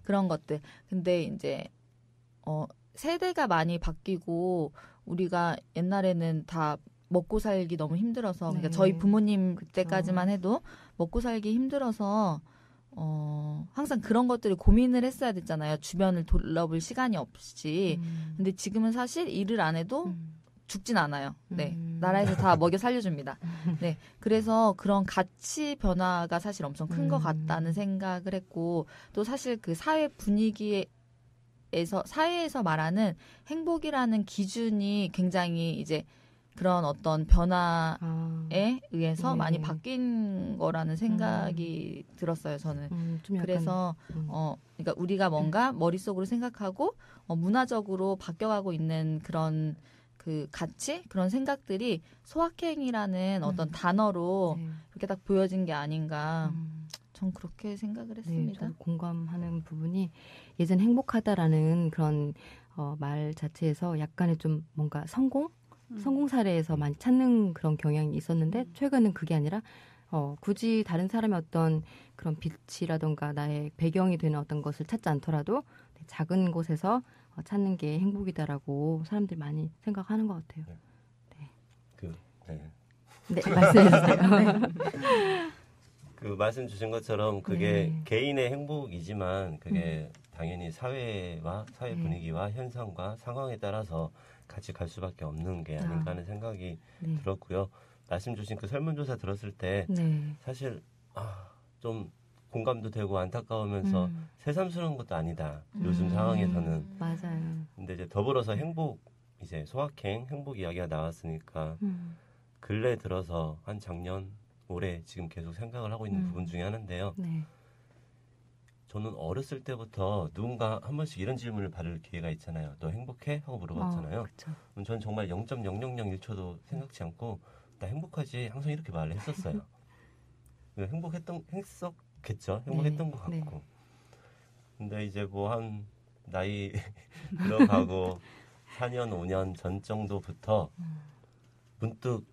그런 것들. 근데 이제 세대가 많이 바뀌고 우리가 옛날에는 다 먹고 살기 너무 힘들어서 그러니까 저희 부모님 그때까지만 해도 먹고 살기 힘들어서 항상 그런 것들을 고민을 했어야 됐잖아요. 주변을 돌아볼 시간이 없이. 근데 지금은 사실 일을 안 해도 죽진 않아요. 네. 나라에서 다 먹여 살려줍니다. 네. 그래서 그런 가치 변화가 사실 엄청 큰 것 같다는 생각을 했고, 또 사실 그 사회 사회에서 말하는 행복이라는 기준이 굉장히 이제 그런 어떤 변화에 의해서 많이 바뀐 거라는 생각이 들었어요, 저는. 좀 약간, 그래서, 그러니까 우리가 뭔가 머릿속으로 생각하고, 문화적으로 바뀌어가고 있는 그런 그 가치? 그런 생각들이 소확행이라는 어떤 단어로 이렇게 딱 보여진 게 아닌가. 전 그렇게 생각을 했습니다. 네, 저도 공감하는 부분이 예전 행복하다라는 그런 말 자체에서 약간의 좀 뭔가 성공 사례에서 많이 찾는 그런 경향이 있었는데 최근은 그게 아니라 굳이 다른 사람의 어떤 그런 빛이라던가 나의 배경이 되는 어떤 것을 찾지 않더라도 작은 곳에서 찾는 게 행복이다라고 사람들이 많이 생각하는 것 같아요. 네, 말씀해 주세요. 그 말씀 주신 것처럼 그게 개인의 행복이지만 그게 당연히 사회와 사회 분위기와 현상과 상황에 따라서 같이 갈 수밖에 없는 게 아닌가 하는 생각이 들었고요. 말씀 주신 그 설문조사 들었을 때 사실 좀 공감도 되고 안타까우면서 새삼스러운 것도 아니다. 요즘 상황에서는. 맞아요. 근데 이제 더불어서 이제 소확행, 행복 이야기가 나왔으니까 근래 들어서 한 작년, 올해 지금 계속 생각을 하고 있는 부분 중에 하나인데요. 저는 어렸을 때부터 누군가 한 번씩 이런 질문을 받을 기회가 있잖아요. 너 행복해? 하고 물어봤잖아요. 그럼 저는 정말 0.0001초도 생각지 않고 나 행복하지? 항상 이렇게 말을 했었어요. 했었겠죠. 행복했던 것 같고. 근데 이제 뭐 한 나이 들어가고 4년, 5년 전 정도부터 문득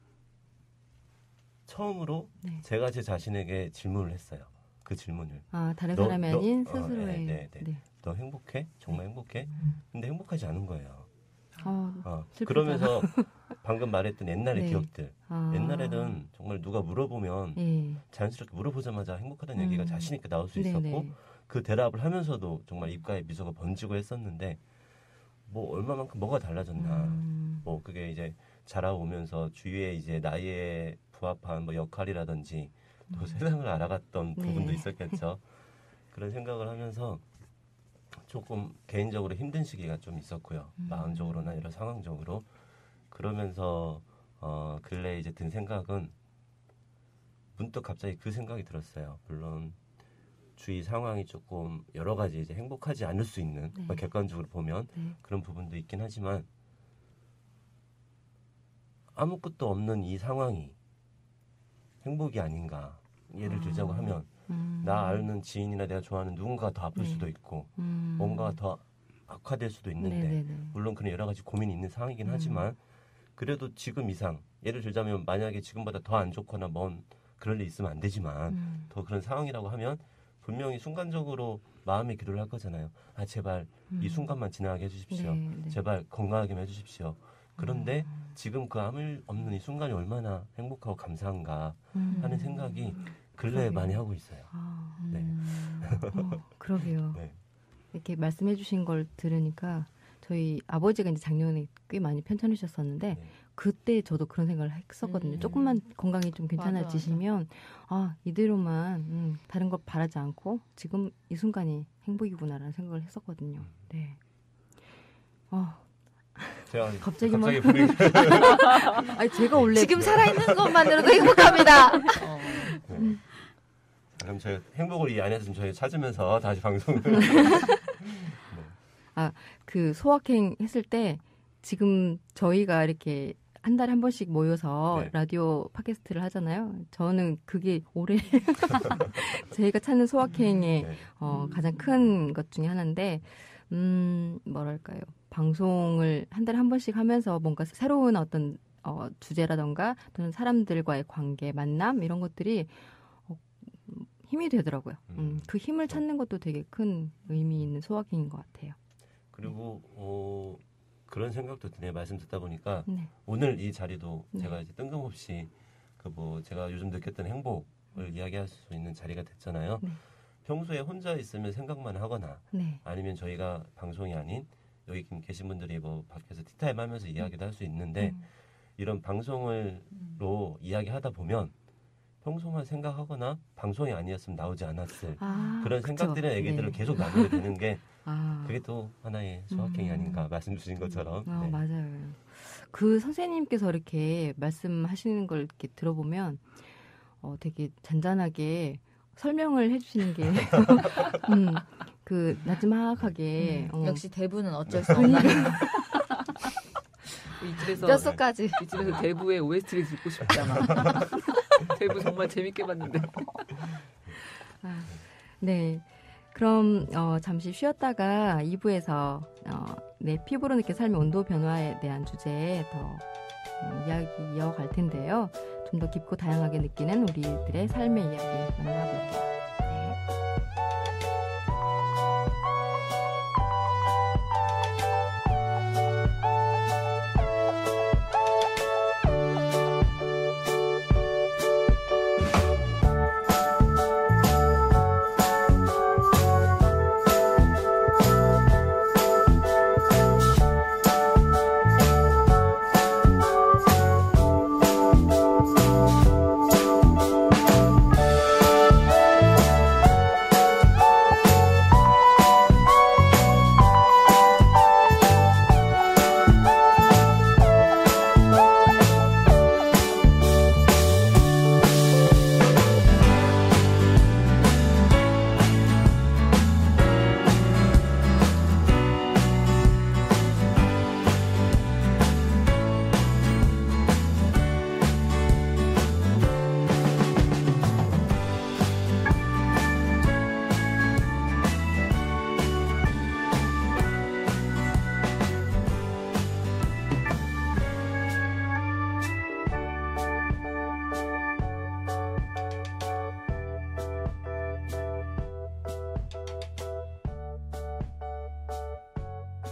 처음으로 제가 제 자신에게 질문을 했어요. 그 질문을. 다른 사람이 아닌 스스로의. 너 행복해? 정말 행복해? 근데 행복하지 않은 거예요. 슬프다. 그러면서 방금 말했던 옛날의 기억들. 옛날에는 정말 누가 물어보면 자연스럽게 물어보자마자 행복하다는 얘기가 자신 있게 나올 수 있었고 그 대답을 하면서도 정말 입가에 미소가 번지고 했었는데 뭐 얼마만큼 뭐가 달라졌나. 뭐 그게 이제 자라오면서 주위에 이제 나이에 부합한 뭐 역할이라든지 또 세상을 알아갔던 부분도 있었겠죠. 그런 생각을 하면서 조금 개인적으로 힘든 시기가 좀 있었고요. 마음적으로나 여러 상황적으로. 그러면서 근래에 이제 든 생각은 문득 갑자기 그 생각이 들었어요. 물론 주위 상황이 조금 여러 가지 이제 행복하지 않을 수 있는 객관적으로 보면 그런 부분도 있긴 하지만 아무것도 없는 이 상황이 행복이 아닌가. 예를 들자고 하면 나 아는 지인이나 내가 좋아하는 누군가가 더 아플 수도 있고 뭔가 더 악화될 수도 있는데 물론 그런 여러 가지 고민이 있는 상황이긴 하지만 그래도 지금 이상 예를 들자면 만약에 지금보다 더 안 좋거나 뭔 그럴 일 있으면 안 되지만 더 그런 상황이라고 하면 분명히 순간적으로 마음의 기도를 할 거잖아요. 아 제발 이 순간만 지나가게 해주십시오. 네, 네. 제발 건강하게 해주십시오. 그런데 지금 그 아무 없는 이 순간이 얼마나 행복하고 감사한가 하는 생각이 근래에 많이 하고 있어요. 네. 그러게요. 네. 이렇게 말씀해 주신 걸 들으니까 저희 아버지가 이제 작년에 꽤 많이 편찮으셨었는데 네. 그때 저도 그런 생각을 했었거든요. 조금만 건강이 좀 괜찮아지시면 아 이대로만 다른 걸 바라지 않고 지금 이 순간이 행복이구나라는 생각을 했었거든요. 네. 제가 갑자기 뭐- 분위기 아니 제가 원래 지금 살아있는 것만으로도 행복합니다. 네. 그럼 저희 행복을 이 안에서 좀 저희 찾으면서 다시 방송을 그 소확행 했을 때 지금 저희가 이렇게 한 달에 한 번씩 모여서 네. 라디오 팟캐스트를 하잖아요. 저는 그게 올해 저희가 찾는 소확행의 네. 가장 큰 것 중에 하나인데 뭐랄까요. 방송을 한 달에 한 번씩 하면서 뭔가 새로운 어떤 주제라던가 또는 사람들과의 관계, 만남 이런 것들이 힘이 되더라고요. 그 힘을 찾는 것도 되게 큰 의미 있는 소확행인 것 같아요. 그리고 그런 생각도 드네요. 말씀 듣다 보니까 네. 오늘 이 자리도 네. 제가 이제 뜬금없이 그 뭐 제가 요즘 느꼈던 행복을 이야기할 수 있는 자리가 됐잖아요. 네. 평소에 혼자 있으면 생각만 하거나 네. 아니면 저희가 방송이 아닌 여기 계신 분들이 뭐 밖에서 티타임 하면서 이야기도 할 수 있는데 이런 방송을로 이야기하다 보면 평소만 생각하거나 방송이 아니었으면 나오지 않았을 그런 그쵸. 생각들이나 얘기들을 네. 계속 나누게 되는 게 아, 그게 또 하나의 소확행이 아닌가 말씀 주신 것처럼. 네. 맞아요. 그 선생님께서 이렇게 말씀하시는 걸 이렇게 들어보면 되게 잔잔하게 설명을 해주시는 게 그 나지막하게 역시 대부는 어쩔 수 없나. 이 집에서 뼛속까지. 이 집에서 대부의 OST를 듣고 싶잖아. 대부 정말 재밌게 봤는데. 네. 그럼 잠시 쉬었다가 2부에서 내 피부로 느낀 삶의 온도 변화에 대한 주제에 더 이야기 이어갈 텐데요. 좀 더 깊고 다양하게 느끼는 우리들의 삶의 이야기 만나볼게요.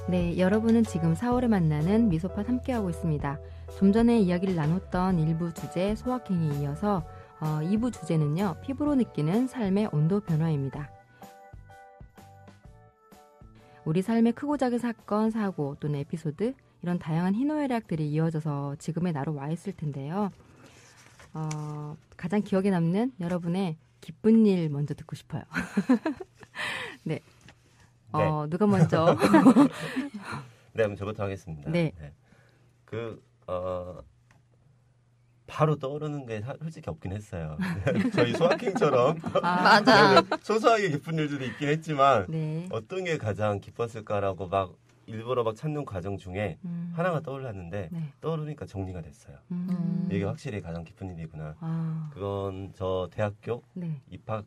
네, 여러분은 지금 4월에 만나는 미소팟 함께하고 있습니다. 좀 전에 이야기를 나눴던 일부 주제 소확행에 이어서 2부 주제는요. 피부로 느끼는 삶의 온도 변화입니다. 우리 삶의 크고 작은 사건, 사고 또는 에피소드 이런 다양한 희노애락들이 이어져서 지금의 나로 와 있을 텐데요. 가장 기억에 남는 여러분의 기쁜 일 먼저 듣고 싶어요. 네. 누가 먼저? 네, 그럼 저부터 하겠습니다. 네. 바로 떠오르는 게 솔직히 없긴 했어요. 저희 소확행처럼 맞아. 소소하게 기쁜 일들도 있긴 했지만 네. 어떤 게 가장 기뻤을까라고 막 일부러 막 찾는 과정 중에 하나가 떠올랐는데 네. 떠오르니까 정리가 됐어요. 이게 확실히 가장 기쁜 일이구나. 그건 저 대학교 네. 입학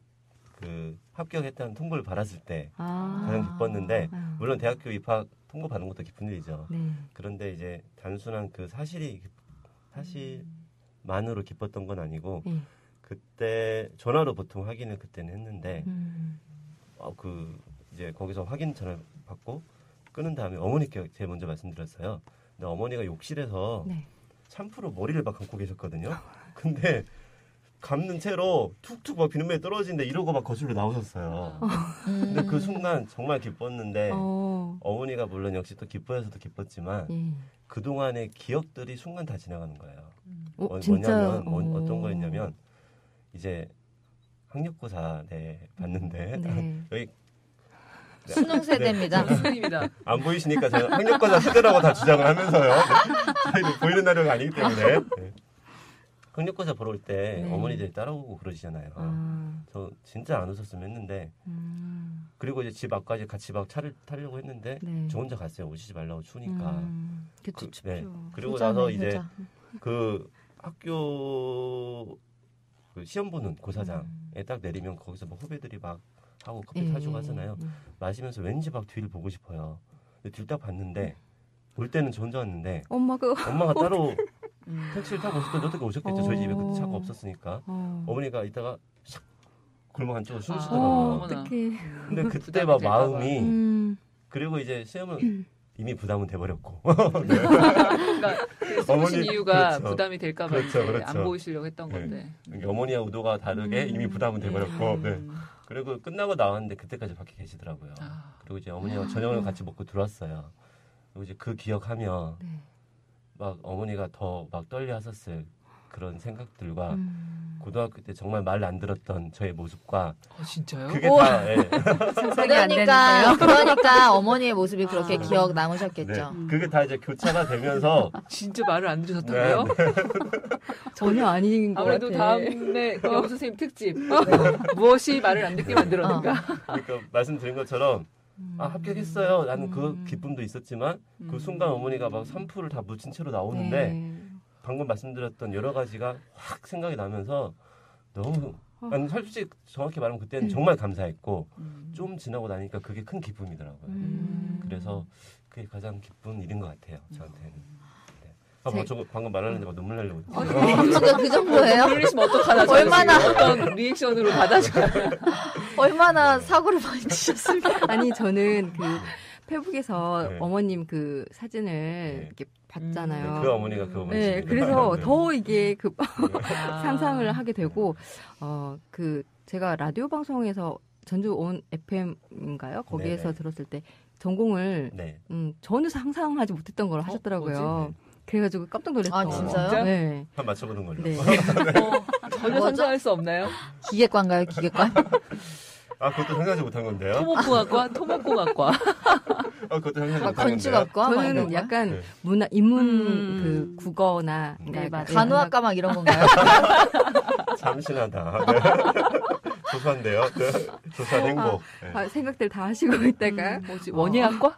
합격했다는 통보를 받았을 때 가장 가장 기뻤는데 물론 대학교 입학 통보 받는 것도 기쁜 일이죠. 네. 그런데 이제 단순한 그 사실이 사실만으로 기뻤던 건 아니고 그때 전화로 보통 확인을 그때는 했는데 이제 거기서 확인 전화 받고 끊은 다음에 어머니께 제일 먼저 말씀드렸어요. 근데 어머니가 욕실에서 샴푸로 머리를 막 감고 계셨거든요. 근데 감는 채로 툭툭 막 비눗물이 떨어지는데 이러고 막 거실로 나오셨어요. 근데 그 순간 정말 기뻤는데 어머니가 물론 역시 또 기뻐해서도 기뻤지만 그동안의 기억들이 순간 다 지나가는 거예요. 뭐냐면 어떤 거였냐면 이제 학력고사를 봤는데 여기 수능 세대입니다. 선생님이다. 안 보이시니까 저는 학력고사 세대라고 다 주장을 하면서요. 저희는 보이는 나라가 아니기 때문에. 학력고사 보러 올 때 어머니들이 따라오고 그러시잖아요. 저 진짜 안 웃었으면 했는데 그리고 이제 집 앞까지 같이 막 차를 타려고 했는데 저 혼자 갔어요. 오시지 말라고 추우니까. 그리고 나서 이제 그 학교 그 시험 보는 고사장에 딱 내리면 거기서 뭐 후배들이 막 하고 커피 사주고 하잖아요. 마시면서 왠지 막 뒤를 보고 싶어요. 근데 뒤를 딱 봤는데 올 때는 저 혼자 왔는데 엄마가 따로 택시를 타고 오셨던 어떻게 오셨겠죠. 저희 집에 그때 차가 없었으니까 어머니가 이따가 샥 골목 안쪽으로 숨으시더라고요. 근데 그때 막 마음이 그리고 이제 시험은 이미 부담은 돼버렸고 그러니까 숨으신 이유가 그렇죠. 부담이 될까봐 그렇죠. 안 보이시려고 했던 건데 어머니와 의도가 다르게 이미 부담은 돼버렸고 그리고 끝나고 나왔는데 그때까지 밖에 계시더라고요. 그리고 이제 어머니와 저녁을 같이 먹고 들어왔어요. 그리고 이제 그 기억하며 막 어머니가 더 막 떨려하셨을 그런 생각들과 고등학교 때 정말 말 안 들었던 저의 모습과 진짜요? 그게 다 상상이 안 되는데요. 그러니까 어머니의 모습이 그렇게 기억 남으셨겠죠. 그게 다 이제 교차가 되면서 진짜 말을 안 들으셨다고요? 전혀 아닌 것 아무래도 같아. 다음에 영수 선생님 특집 무엇이 말을 안 듣게 만들었는가? 그러니까 말씀드린 것처럼 합격했어요. 나는 그 기쁨도 있었지만 그 순간 어머니가 막 산풀을 다 묻힌 채로 나오는데 방금 말씀드렸던 여러 가지가 확 생각이 나면서 너무 아니, 솔직히 정확히 말하면 그때는 정말 감사했고 좀 지나고 나니까 그게 큰 기쁨이더라고요. 그래서 그게 가장 기쁜 일인 것 같아요. 저한테는. 저 방금 말하는데 막 눈물 나려고. 진짜 그 정도예요? 그러시면 어떡하나. 얼마나 어떤 리액션으로 받아줘요. 얼마나 사고를 많이 치셨을까? 아니 저는 그 페북에서 어머님 그 사진을 이렇게 봤잖아요. 그 어머니가 그 어머니. 네, 그래서 더 이게 그 상상을 하게 되고 그 제가 라디오 방송에서 전주 온 FM인가요? 거기에서 들었을 때 전공을 전혀 상상하지 못했던 걸 하셨더라고요. 그래가지고 깜짝 놀랐어요. 진짜요? 네. 한번 맞춰보는 걸로. 네. 전혀 상상할 수 없나요? 기계과인가요? 기계과? 그것도 상상하지 못한 건데요. 토목공학과. 그것도 상상하지 못한 건데요. 건축학과? 저는 약간 문화, 인문 그 국어나 간호학과 막 이런 건가요? 참신하다. 조사인데요. 조사 행복. 생각들 다 하시고 있다가 뭐지 원예학과?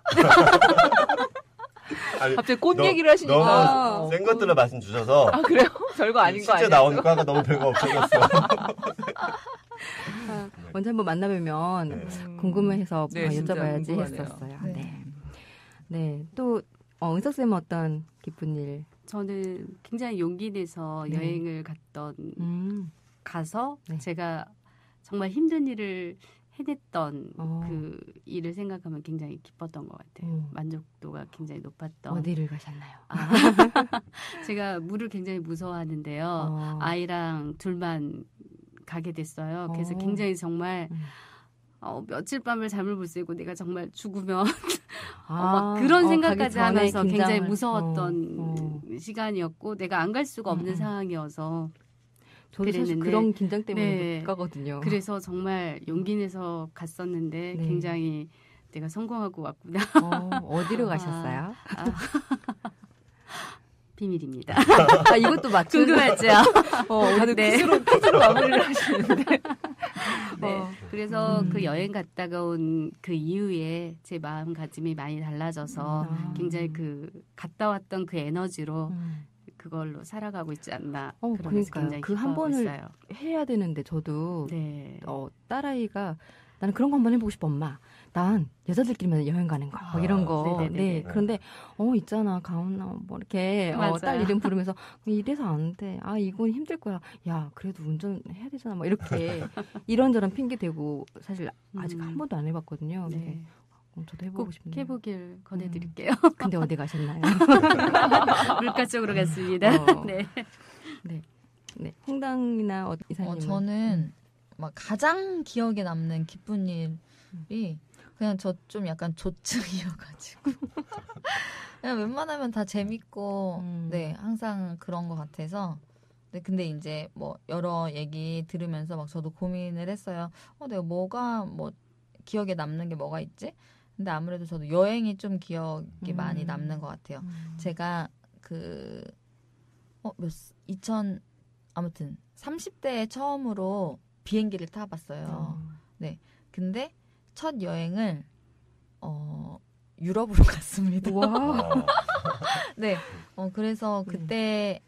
아니, 갑자기 꽃 얘기를 하시니까 너무 센 것들을 말씀 주셔서 그래요? 별거 아닌 거 아니에요? 실제 나온 과가 너무 별거 없어졌어. 언제 한번 만나뵈면 궁금해서 여쭤봐야지 궁금하네요. 했었어요. 네. 또 은석 쌤은 어떤 기쁜 일? 저는 굉장히 용기 내서 여행을 가서 제가 정말 힘든 일을 해냈던 그 일을 생각하면 굉장히 기뻤던 것 같아요. 만족도가 굉장히 높았던. 어디를 가셨나요? 제가 물을 굉장히 무서워하는데요. 아이랑 둘만 가게 됐어요. 그래서 굉장히 정말 며칠 밤을 잠을 못 새고 내가 정말 죽으면 막 그런 생각까지 하면서 굉장히 무서웠던 시간이었고 내가 안 갈 수가 없는 상황이어서 저도 사실 그런 긴장 때문에 못 가거든요. 그래서 정말 용기 내서 갔었는데 굉장히 내가 성공하고 왔구나. 어디로 가셨어요? 비밀입니다. 이것도 맞춘 궁금하죠? 다들 퀴즈로 마무리를 하시는데. 그래서 그 여행 갔다가 온 그 이후에 제 마음가짐이 많이 달라져서 굉장히 그 갔다 왔던 그 에너지로 그걸로 살아가고 있지 않나. 그러니까요. 그 한 번을 있어요. 해야 되는데 저도 네. 딸아이가 나는 그런 거 한번 해보고 싶어 엄마. 난 여자들끼리만 여행 가는 거 뭐 이런 거. 네네네네. 네. 그런데 있잖아 가은아 뭐 이렇게 딸 이름 부르면서 이래서 안 돼. 아 이건 힘들 거야. 야 그래도 운전해야 되잖아. 뭐 이렇게 이런저런 핑계 대고 사실 아직 한 번도 안 해봤거든요. 네. 저도 해보고 꼭 싶네요. 해보길 권해드릴게요. 근데 어디 가셨나요? 물가 쪽으로 갔습니다. 네. 네. 홍당이나 이사님. 저는 막 가장 기억에 남는 기쁜 일이 그냥 저 좀 약간 조증이어가지고 그냥 웬만하면 다 재밌고 네 항상 그런 것 같아서. 네, 근데 이제 뭐 여러 얘기 들으면서 막 저도 고민을 했어요. 내가 뭐가 뭐 기억에 남는 게 뭐가 있지? 근데 아무래도 저도 여행이 좀 기억이 많이 남는 것 같아요. 제가 아무튼 30대에 처음으로 비행기를 타봤어요. 네. 근데 첫 여행을 유럽으로 갔습니다. 와. 네. 그래서 그때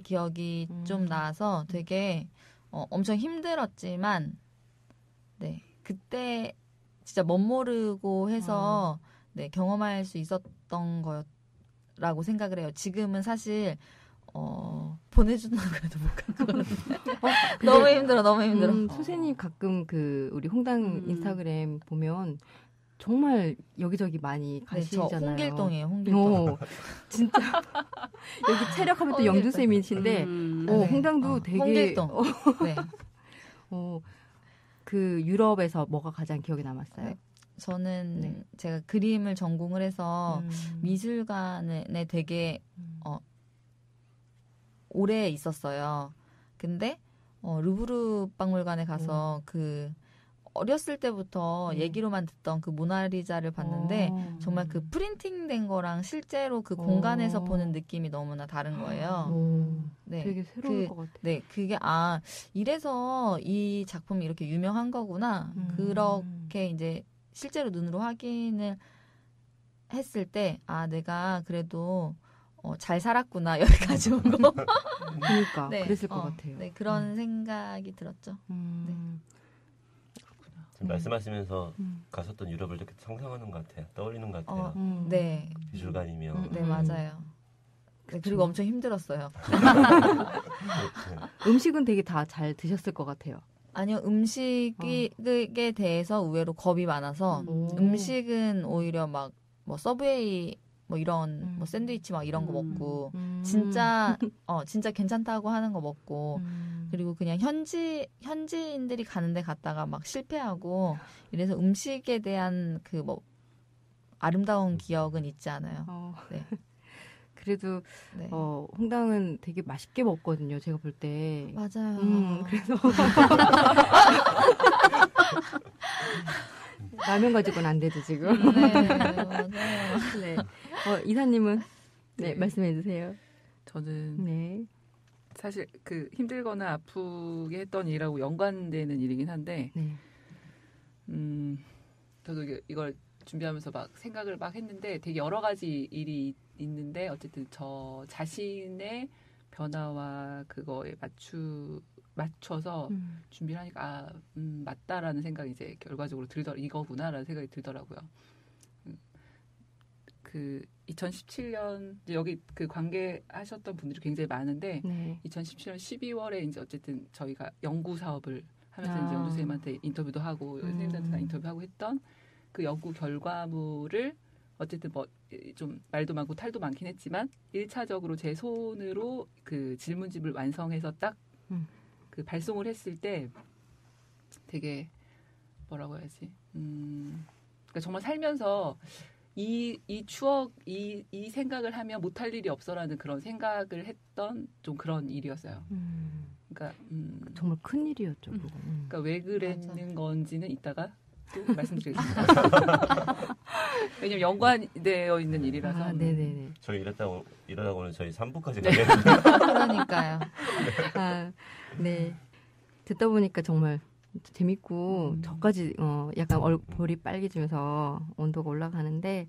기억이 좀 나서 되게 엄청 힘들었지만 네. 그때 진짜 멋모르고 해서 네, 경험할 수 있었던 거라고 생각을 해요. 지금은 사실 보내준다고 해도 못 갈 것 같아요. 너무 힘들어. 수세님 가끔 우리 홍당 인스타그램 보면 정말 여기저기 많이 가시잖아요. 저 홍길동이에요. 홍길동. 진짜 여기 체력하면 또 영주쌤이신데 홍당도 되게 홍길동. 네. 그 유럽에서 뭐가 가장 기억에 남았어요? 네. 저는 제가 그림을 전공을 해서 미술관에 되게 오래 있었어요. 근데 루브르 박물관에 가서 어렸을 때부터 얘기로만 듣던 그 모나리자를 봤는데 정말 그 프린팅된 거랑 실제로 그 공간에서 보는 느낌이 너무나 다른 거예요. 네. 되게 새로울 것 같아요. 네, 그게 이래서 이 작품이 이렇게 유명한 거구나. 그렇게 이제 실제로 눈으로 확인을 했을 때 내가 그래도 잘 살았구나 여기까지 온 거. 그러니까 네, 그랬을 것 같아요. 네, 그런 생각이 들었죠. 네. 지금 말씀하시면서 가셨던 유럽을 이렇게 상상하는 것 같아요. 떠올리는 것 같아요. 네. 미술관이며. 네, 맞아요. 네, 그리고 엄청 힘들었어요. 음식은 되게 다 잘 드셨을 것 같아요. 아니요, 음식에 대해서 의외로 겁이 많아서 음식은 오히려 막 뭐 서브웨이 뭐 이런 뭐 샌드위치 막 이런 거 먹고 진짜 괜찮다고 하는 거 먹고 그리고 그냥 현지인들이 가는 데 갔다가 막 실패하고 이래서 음식에 대한 그 뭐 아름다운 기억은 있지 않아요. 네. 그래도 홍당은 되게 맛있게 먹거든요. 제가 볼 때. 맞아요. 그래서 라면 가지고는 안 되죠 지금. 네, 맞아요. 네. 이사님은 말씀해 주세요. 저는 사실 힘들거나 아프게 했던 일하고 연관되는 일이긴 한데, 저도 이걸 준비하면서 막 생각을 막 했는데 되게 여러 가지 일이 있는데 어쨌든 저 자신의 변화와 그거에 맞춰서 준비를 하니까 맞다라는 생각이 이제 결과적으로 이거구나라는 생각이 들더라고요. 2017년 여기 관계하셨던 분들이 굉장히 많은데 2017년 12월에 이제 어쨌든 저희가 연구 사업을 하면서 이제 연구 선생님한테 인터뷰도 하고 선생님한테 인터뷰하고 했던 그 연구 결과물을 어쨌든 뭐 좀 말도 많고 탈도 많긴 했지만 1차적으로 제 손으로 그 질문집을 완성해서 딱 발송을 했을 때 되게 뭐라고 해야지? 그러니까 정말 살면서 이 추억, 이 생각을 하면 못할 일이 없어라는 그런 생각을 했던 좀 그런 일이었어요. 그러니까 정말 큰 일이었죠. 그러니까 왜 그랬는 건지는 이따가 또 말씀드리겠습니다. 왜냐면 연관되어 있는 일이라서. 네네네. 저희 이러다 오늘 저희 3부까지 가겠는데. 그러니까요. 네. 듣다 보니까 정말 재밌고 저까지 약간 얼굴이 빨개지면서 온도가 올라가는데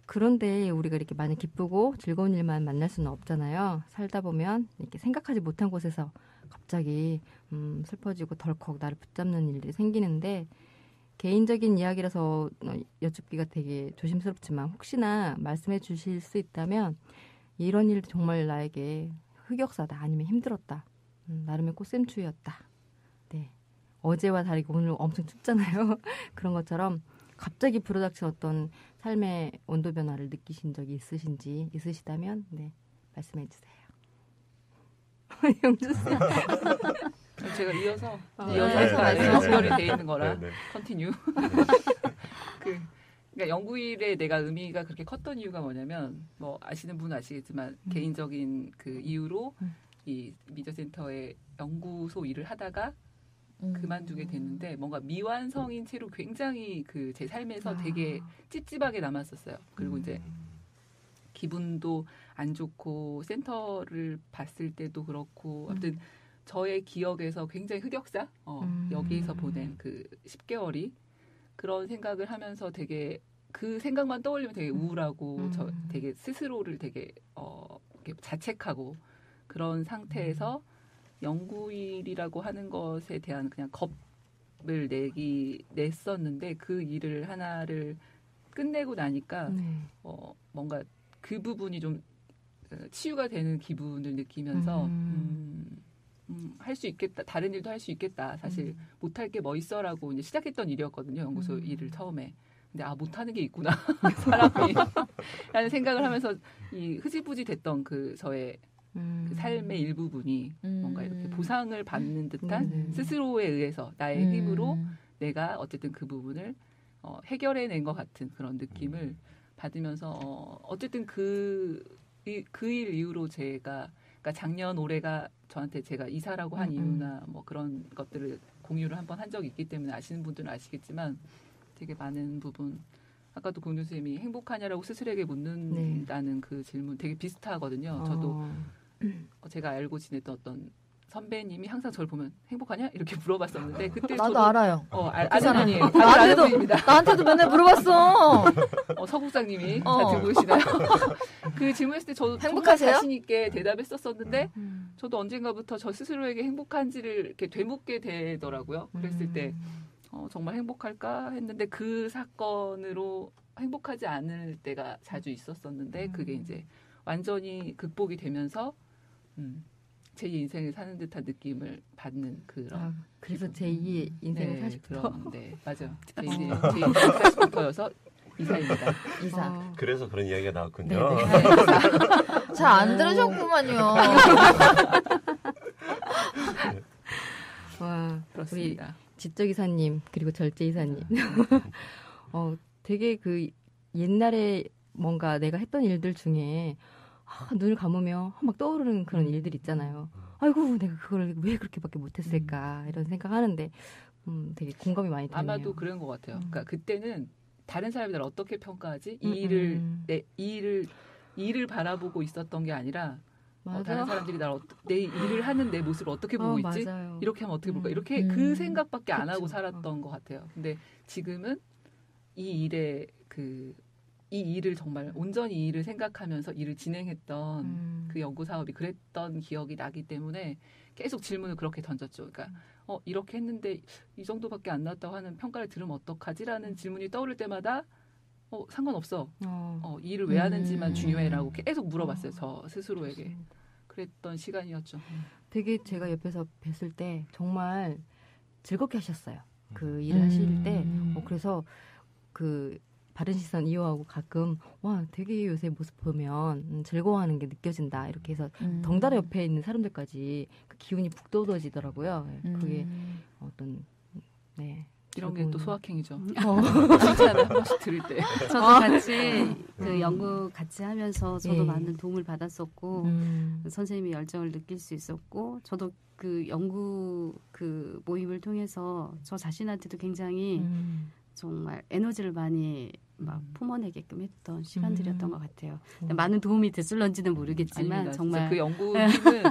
그런데 우리가 이렇게 많이 기쁘고 즐거운 일만 만날 수는 없잖아요. 살다 보면 이렇게 생각하지 못한 곳에서 갑자기 슬퍼지고 덜컥 나를 붙잡는 일들이 생기는데 개인적인 이야기라서 여쭙기가 되게 조심스럽지만 혹시나 말씀해 주실 수 있다면 이런 일 정말 나에게 흑역사다 아니면 힘들었다. 나름의 꽃샘추위였다. 네. 어제와 다르게 오늘 엄청 춥잖아요. 그런 것처럼 갑자기 불어닥친 어떤 삶의 온도 변화를 느끼신 적이 있으시다면 네, 말씀해 주세요. 영주 씨. 제가 이어서 네. 연결이 돼 있는 거라 네. 컨티뉴. 그러니까 영구일에 내가 의미가 그렇게 컸던 이유가 뭐냐면 뭐 아시는 분은 아시겠지만 개인적인 그 이유로 이 미디어센터의 연구소 일을 하다가 그만두게 됐는데 뭔가 미완성인 채로 굉장히 그 제 삶에서 되게 찝찝하게 남았었어요. 그리고 이제 기분도 안 좋고 센터를 봤을 때도 그렇고 아무튼 저의 기억에서 굉장히 흑역사 여기에서 보낸 그 10개월이 그런 생각을 하면서 되게 그 생각만 떠올리면 되게 우울하고 저 되게 스스로를 되게 이렇게 자책하고 그런 상태에서 연구일이라고 하는 것에 대한 그냥 겁을 냈었는데 그 일을 하나를 끝내고 나니까 뭔가 그 부분이 좀 치유가 되는 기분을 느끼면서 할 수 있겠다. 다른 일도 할 수 있겠다. 사실 못할 게 뭐 있어라고 이제 시작했던 일이었거든요. 연구소 일을 처음에. 근데 못하는 게 있구나. 사람이. 라는 생각을 하면서 이 흐지부지 됐던 그 저의 그 삶의 일부분이 뭔가 이렇게 보상을 받는 듯한 스스로에 의해서 나의 힘으로 내가 어쨌든 그 부분을 해결해낸 것 같은 그런 느낌을 받으면서 어쨌든 그 일 이후로 제가 그러니까 작년 올해가 저한테 제가 이사라고 한 이유나 뭐 그런 것들을 공유를 한번 한 적이 있기 때문에 아시는 분들은 아시겠지만 되게 많은 부분 아까도 공유 선생님이 행복하냐라고 스스로에게 묻는다는 그 질문 되게 비슷하거든요. 저도 제가 알고 지냈던 어떤 선배님이 항상 저를 보면 행복하냐 이렇게 물어봤었는데 그때 나도 저도 알아요. 아는 분이에요. 나한테도 맨날 물어봤어. 서국장님이 잘 듣고 계시나요? 그 질문했을 때 저도 행복하세요? 자신 있게 대답했었었는데 저도 언젠가부터 저 스스로에게 행복한지를 이렇게 되묻게 되더라고요. 그랬을 때 정말 행복할까 했는데 그 사건으로 행복하지 않을 때가 자주 있었었는데 그게 이제 완전히 극복이 되면서 제 인생을 사는 듯한 느낌을 받는 그런. 그래서 제2의 인생을 네, 40부터. 네, 맞아요. 제 인생 40부터여서 이사입니다. 이사. 그래서 그런 이야기가 나왔군요. 잘 안 들으셨구만요. 와, 그렇습니다. 우리 지적 이사님 그리고 절제 이사님. 되게 그 옛날에 뭔가 내가 했던 일들 중에 눈을 감으면 막 떠오르는 그런 일들 있잖아요. 아이고 내가 그걸 왜 그렇게밖에 못했을까 이런 생각하는데 되게 공감이 많이 되네요. 아마도 그런 것 같아요. 그러니까 그때는 다른 사람이 나를 어떻게 평가하지? 이 일을 바라보고 있었던 게 아니라 다른 사람들이 내 일을 하는 내 모습을 어떻게 보고 있지? 맞아요. 이렇게 하면 어떻게 볼까? 이렇게 그 생각밖에 안 하고 살았던 것 같아요. 근데 지금은 이 일을 정말 온전히 이 일을 생각하면서 일을 진행했던 그 연구 사업이 그랬던 기억이 나기 때문에 계속 질문을 그렇게 던졌죠. 그러니까 이렇게 했는데 이 정도밖에 안 나왔다고 하는 평가를 들으면 어떡하지라는 질문이 떠오를 때마다 상관없어. 이 일을 왜 하는지만 중요해라고 계속 물어봤어요. 저 스스로에게. 그랬던 시간이었죠. 되게 제가 옆에서 뵀을 때 정말 즐겁게 하셨어요. 그 일을 하실 때. 그래서 그 바른 시선 이용하고 가끔 되게 요새 모습 보면 즐거워하는 게 느껴진다 이렇게 해서 덩달아 옆에 있는 사람들까지 그 기운이 북돋워지더라고요. 그게 어떤 이런 게 또 소확행이죠. 칭찬을 한 번씩 들을 때. 저도 같이 그 연구 같이 하면서 저도 많은 도움을 받았었고 선생님의 열정을 느낄 수 있었고 저도 그 연구 그 모임을 통해서 저 자신한테도 굉장히 정말 에너지를 많이 막 품어내게끔 했던 시간들이었던 것 같아요. 많은 도움이 됐을런지는 모르겠지만 아닙니다. 정말 그 연구팀은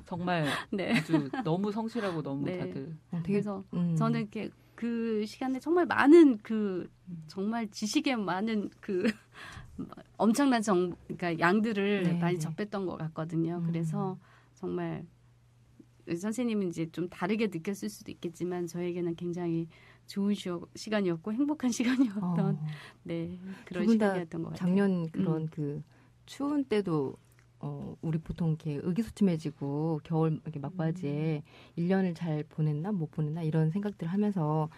정말 아주 너무 성실하고 너무 다들. 그래서 저는 이렇게 그 시간에 정말 많은 그 정말 지식에 많은 그 엄청난 그러니까 양들을 네, 많이 네. 접했던 것 같거든요. 그래서 정말 선생님은 이제 좀 다르게 느꼈을 수도 있겠지만 저에게는 굉장히 좋은 시간이었고 행복한 시간이었던 네 그런 두 분 다 시간이었던 것 같아요. 작년 그런 그 추운 때도 우리 보통 이렇게 의기소침해지고 겨울 이렇게 막바지에 1년을 잘 보냈나 못 보냈나 이런 생각들을 하면서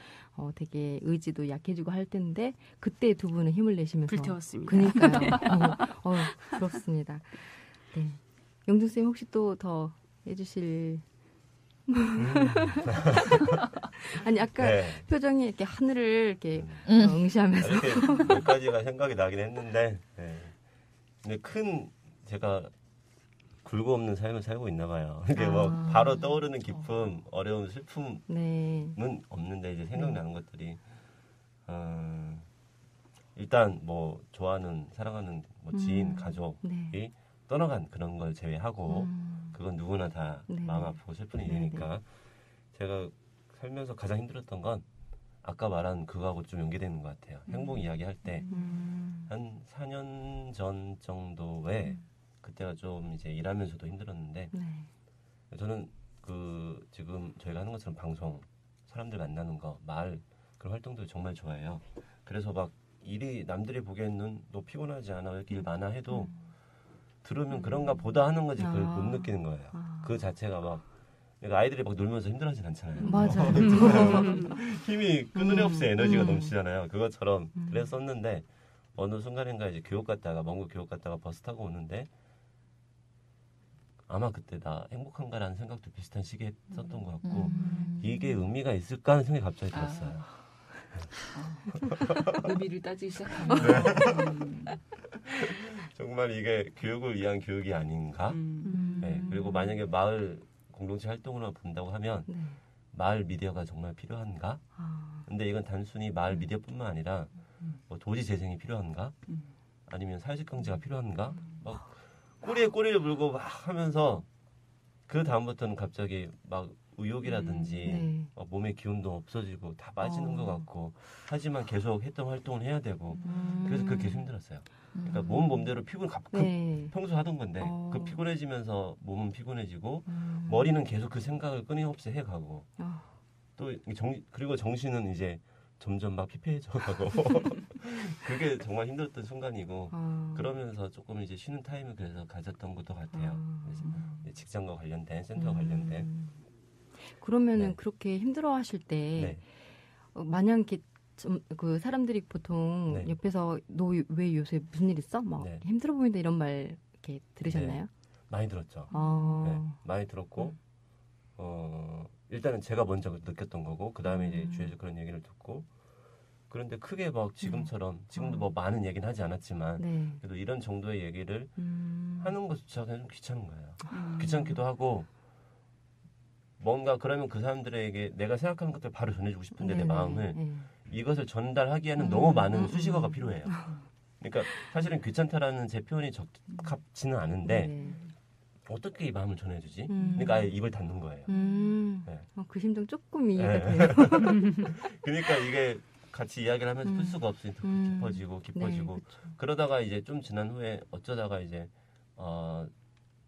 되게 의지도 약해지고 할 텐데 그때 두 분은 힘을 내시면서 불태웠습니다. 그러니까요. 부럽습니다. 네. 영준 쌤 혹시 또 더 해주실 아니 아까 네. 표정이 이렇게 하늘을 이렇게 음. 응시하면서 이렇게 몇 가지가 생각이 나긴 했는데, 네. 근데 제가 굴고 없는 삶을 살고 있나 봐요. 이게 뭐 바로 떠오르는 기쁨, 어려움, 슬픔은 네. 없는데 이제 생각나는 것들이 일단 뭐 좋아하는 사랑하는 뭐 지인, 가족이 네. 떠나간 그런 걸 제외하고 그건 누구나 다 네. 마음 아프고 슬픈 일이니까 제가 살면서 가장 힘들었던 건 아까 말한 그거하고 좀 연계되는 것 같아요. 행복 이야기 할 때 한 4년 전 정도에 그때가 좀 이제 일하면서도 힘들었는데 네. 저는 그 지금 저희가 하는 것처럼 방송 사람들 만나는 거 마을 그런 활동들 정말 좋아해요. 그래서 막 일이 남들이 보기에는 너 피곤하지 않아 이렇게 일 많아 해도 들으면 그런가 보다 하는 거지 그걸 못 느끼는 거예요. 그 자체가 막 그러니까 아이들이 막 놀면서 힘들어하진 않잖아요. 맞아요. 힘이 끊을 없이 에너지가 넘치잖아요. 그것처럼 그랬었는데 어느 순간인가 이제 교육 갔다가 먼 곳 교육 갔다가 버스 타고 오는데 아마 그때 나 행복한가라는 생각도 비슷한 시기에 했었던 것 같고 이게 의미가 있을까 하는 생각이 갑자기 들었어요. 의미를 따지기 시작하면 정말 이게 교육을 위한 교육이 아닌가? 네, 그리고 만약에 마을 공동체 활동으로 본다고 하면 네. 마을 미디어가 정말 필요한가? 근데 이건 단순히 마을 미디어뿐만 아니라 뭐 도시 재생이 필요한가? 아니면 사회적 경제가 필요한가? 막 꼬리에 꼬리를 물고 막 하면서 그 다음부터는 갑자기 막 의욕이라든지 네. 몸의 기운도 없어지고 다 빠지는 것 같고 하지만 계속 했던 활동을 해야 되고 그래서 그게 계속 힘들었어요. 그러니까 몸대로 피곤 네. 평소 하던 건데 그 피곤해지면서 몸은 피곤해지고 머리는 계속 그 생각을 끊임없이 해가고 또 그리고 정신은 이제 점점 막 피폐해져 가고 그게 정말 힘들었던 순간이고 그러면서 조금 이제 쉬는 타임을 그래서 가졌던 것도 같아요. 그래서 직장과 관련된 센터와 관련된 그러면은 네. 그렇게 힘들어하실 때 네. 마냥 이렇게 그 사람들이 보통 네. 옆에서 너 왜 요새 무슨 일 있어? 막 네. 힘들어 보인다 이런 말 이렇게 들으셨나요? 네. 많이 들었죠. 아. 네. 많이 들었고 일단은 제가 먼저 느꼈던 거고 그 다음에 이제 주위에서 그런 얘기를 듣고 그런데 크게 막 지금처럼 지금도 뭐 많은 얘기는 하지 않았지만 네. 그래도 이런 정도의 얘기를 하는 것조차가 좀 귀찮은 거예요. 귀찮기도 하고 뭔가 그러면 그 사람들에게 내가 생각하는 것들 바로 전해주고 싶은데 내 마음을 이것을 전달하기에는 너무 많은 수식어가 필요해요. 그러니까 사실은 귀찮다라는 제 표현이 적합지는 않은데 어떻게 이 마음을 전해주지? 그러니까 아예 입을 닫는 거예요. 네. 그 심정 조금 이해가 네. 돼요. 그러니까 이게 같이 이야기를 하면서 풀 수가 없으니까 깊어지고 네, 그러다가 이제 좀 지난 후에 어쩌다가 이제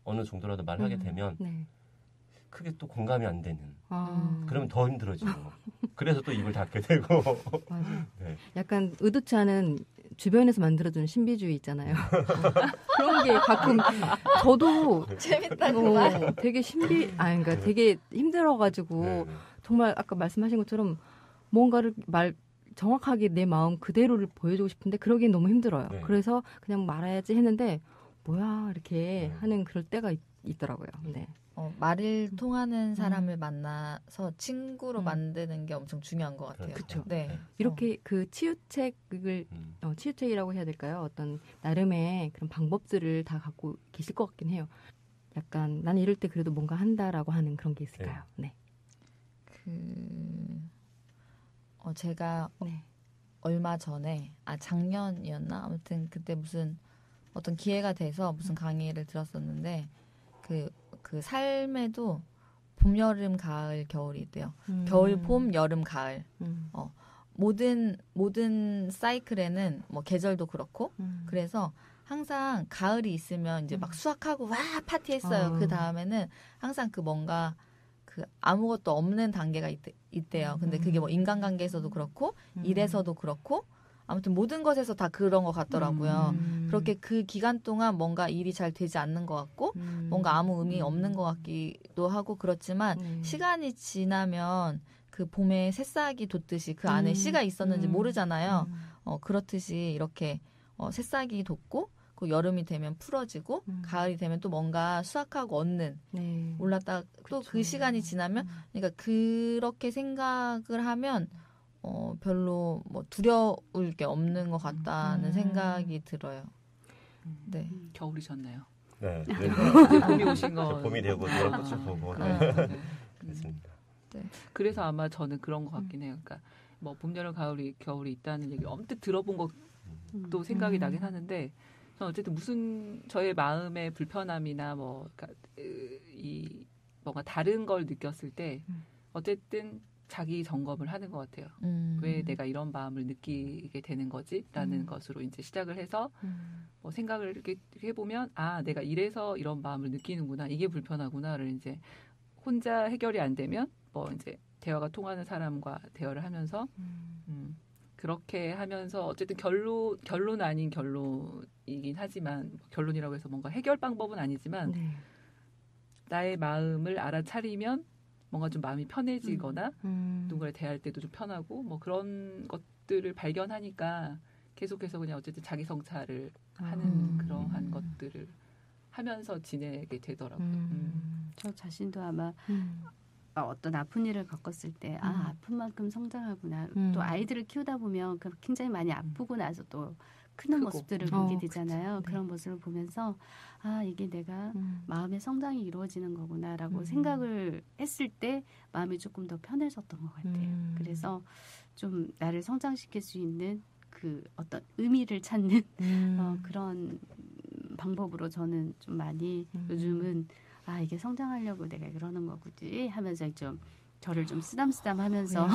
어느 정도라도 말하게 되면 네. 크게 또 공감이 안 되는 아. 그러면 더 힘들어지고 그래서 또 입을 닫게 되고 맞아요. 네. 약간 의도치 않은 주변에서 만들어주는 신비주의 있잖아요. 그런 게 가끔 저도 재밌다고 되게 그러니까 되게 힘들어가지고 네. 정말 아까 말씀하신 것처럼 뭔가를 정확하게 내 마음 그대로를 보여주고 싶은데 그러기엔 너무 힘들어요. 네. 그래서 그냥 말아야지 했는데 뭐야 이렇게 네. 하는 그럴 때가 있더라고요. 네. 말을 통하는 사람을 만나서 친구로 만드는 게 엄청 중요한 것 같아요. 그쵸. 네. 이렇게 그 치유책을 치유책이라고 해야 될까요? 어떤 나름의 그런 방법들을 다 갖고 계실 것 같긴 해요. 약간 나는 이럴 때 그래도 뭔가 한다라고 하는 그런 게 있을까요? 네. 제가 네. 얼마 전에 작년이었나 아무튼 그때 무슨 어떤 기회가 돼서 무슨 강의를 들었었는데 그 삶에도 봄, 여름, 가을, 겨울이 있대요. 겨울, 봄, 여름, 가을. 모든 사이클에는 뭐 계절도 그렇고 그래서 항상 가을이 있으면 이제 막 수확하고 와 파티했어요. 그 다음에는 항상 그 뭔가 그 아무것도 없는 단계가 있대요. 근데 그게 뭐 인간관계에서도 그렇고 일에서도 그렇고 아무튼 모든 것에서 다 그런 것 같더라고요. 그렇게 그 기간 동안 뭔가 일이 잘 되지 않는 것 같고 뭔가 아무 의미 없는 것 같기도 하고 그렇지만 시간이 지나면 그 봄에 새싹이 돋듯이 그 안에 씨가 있었는지 모르잖아요. 그렇듯이 이렇게 새싹이 돋고 그 여름이 되면 풀어지고 가을이 되면 또 뭔가 수확하고 얻는 올랐다 또 그 시간이 지나면 그러니까 그렇게 생각을 하면 별로 뭐 두려울 게 없는 것 같다는 생각이 들어요. 네. 겨울이셨나요? 네. 이제 봄이 오신 거. 봄이 되고 노란꽃을 보고. 네. 그렇습니다. 네. 그래서 아마 저는 그런 것 같긴 해요. 그러니까 뭐 봄, 여름, 가을이 겨울이 있다는 얘기 언뜻 들어본 것도 생각이 나긴 하는데 저는 어쨌든 무슨 저의 마음의 불편함이나 뭐 그러니까 이 뭔가 다른 걸 느꼈을 때 어쨌든 자기 점검을 하는 것 같아요. 왜 내가 이런 마음을 느끼게 되는 거지?라는 것으로 이제 시작을 해서 뭐 생각을 이렇게 해보면 아 내가 이래서 이런 마음을 느끼는구나 이게 불편하구나를 이제 혼자 해결이 안 되면 뭐 이제 대화가 통하는 사람과 대화를 하면서 그렇게 하면서 어쨌든 결론 아닌 결론이긴 하지만 결론이라고 해서 뭔가 해결 방법은 아니지만 나의 마음을 알아차리면 뭔가 좀 마음이 편해지거나 누군가를 대할 때도 좀 편하고 뭐 그런 것들을 발견하니까 계속해서 그냥 어쨌든 자기 성찰을 하는 그러한 것들을 하면서 지내게 되더라고요. 저 자신도 아마 어떤 아픈 일을 겪었을 때 아픈 만큼 성장하구나. 또 아이들을 키우다 보면 굉장히 많이 아프고 나서 또 크는 모습들을 보게 되잖아요. 그런 모습을 보면서 아 이게 내가 마음의 성장이 이루어지는 거구나라고 생각을 했을 때 마음이 조금 더 편해졌던 것 같아요. 그래서 좀 나를 성장시킬 수 있는 그 어떤 의미를 찾는 그런 방법으로 저는 좀 많이 요즘은 아 이게 성장하려고 내가 그러는 거구지 하면서 좀 저를 좀 쓰담쓰담하면서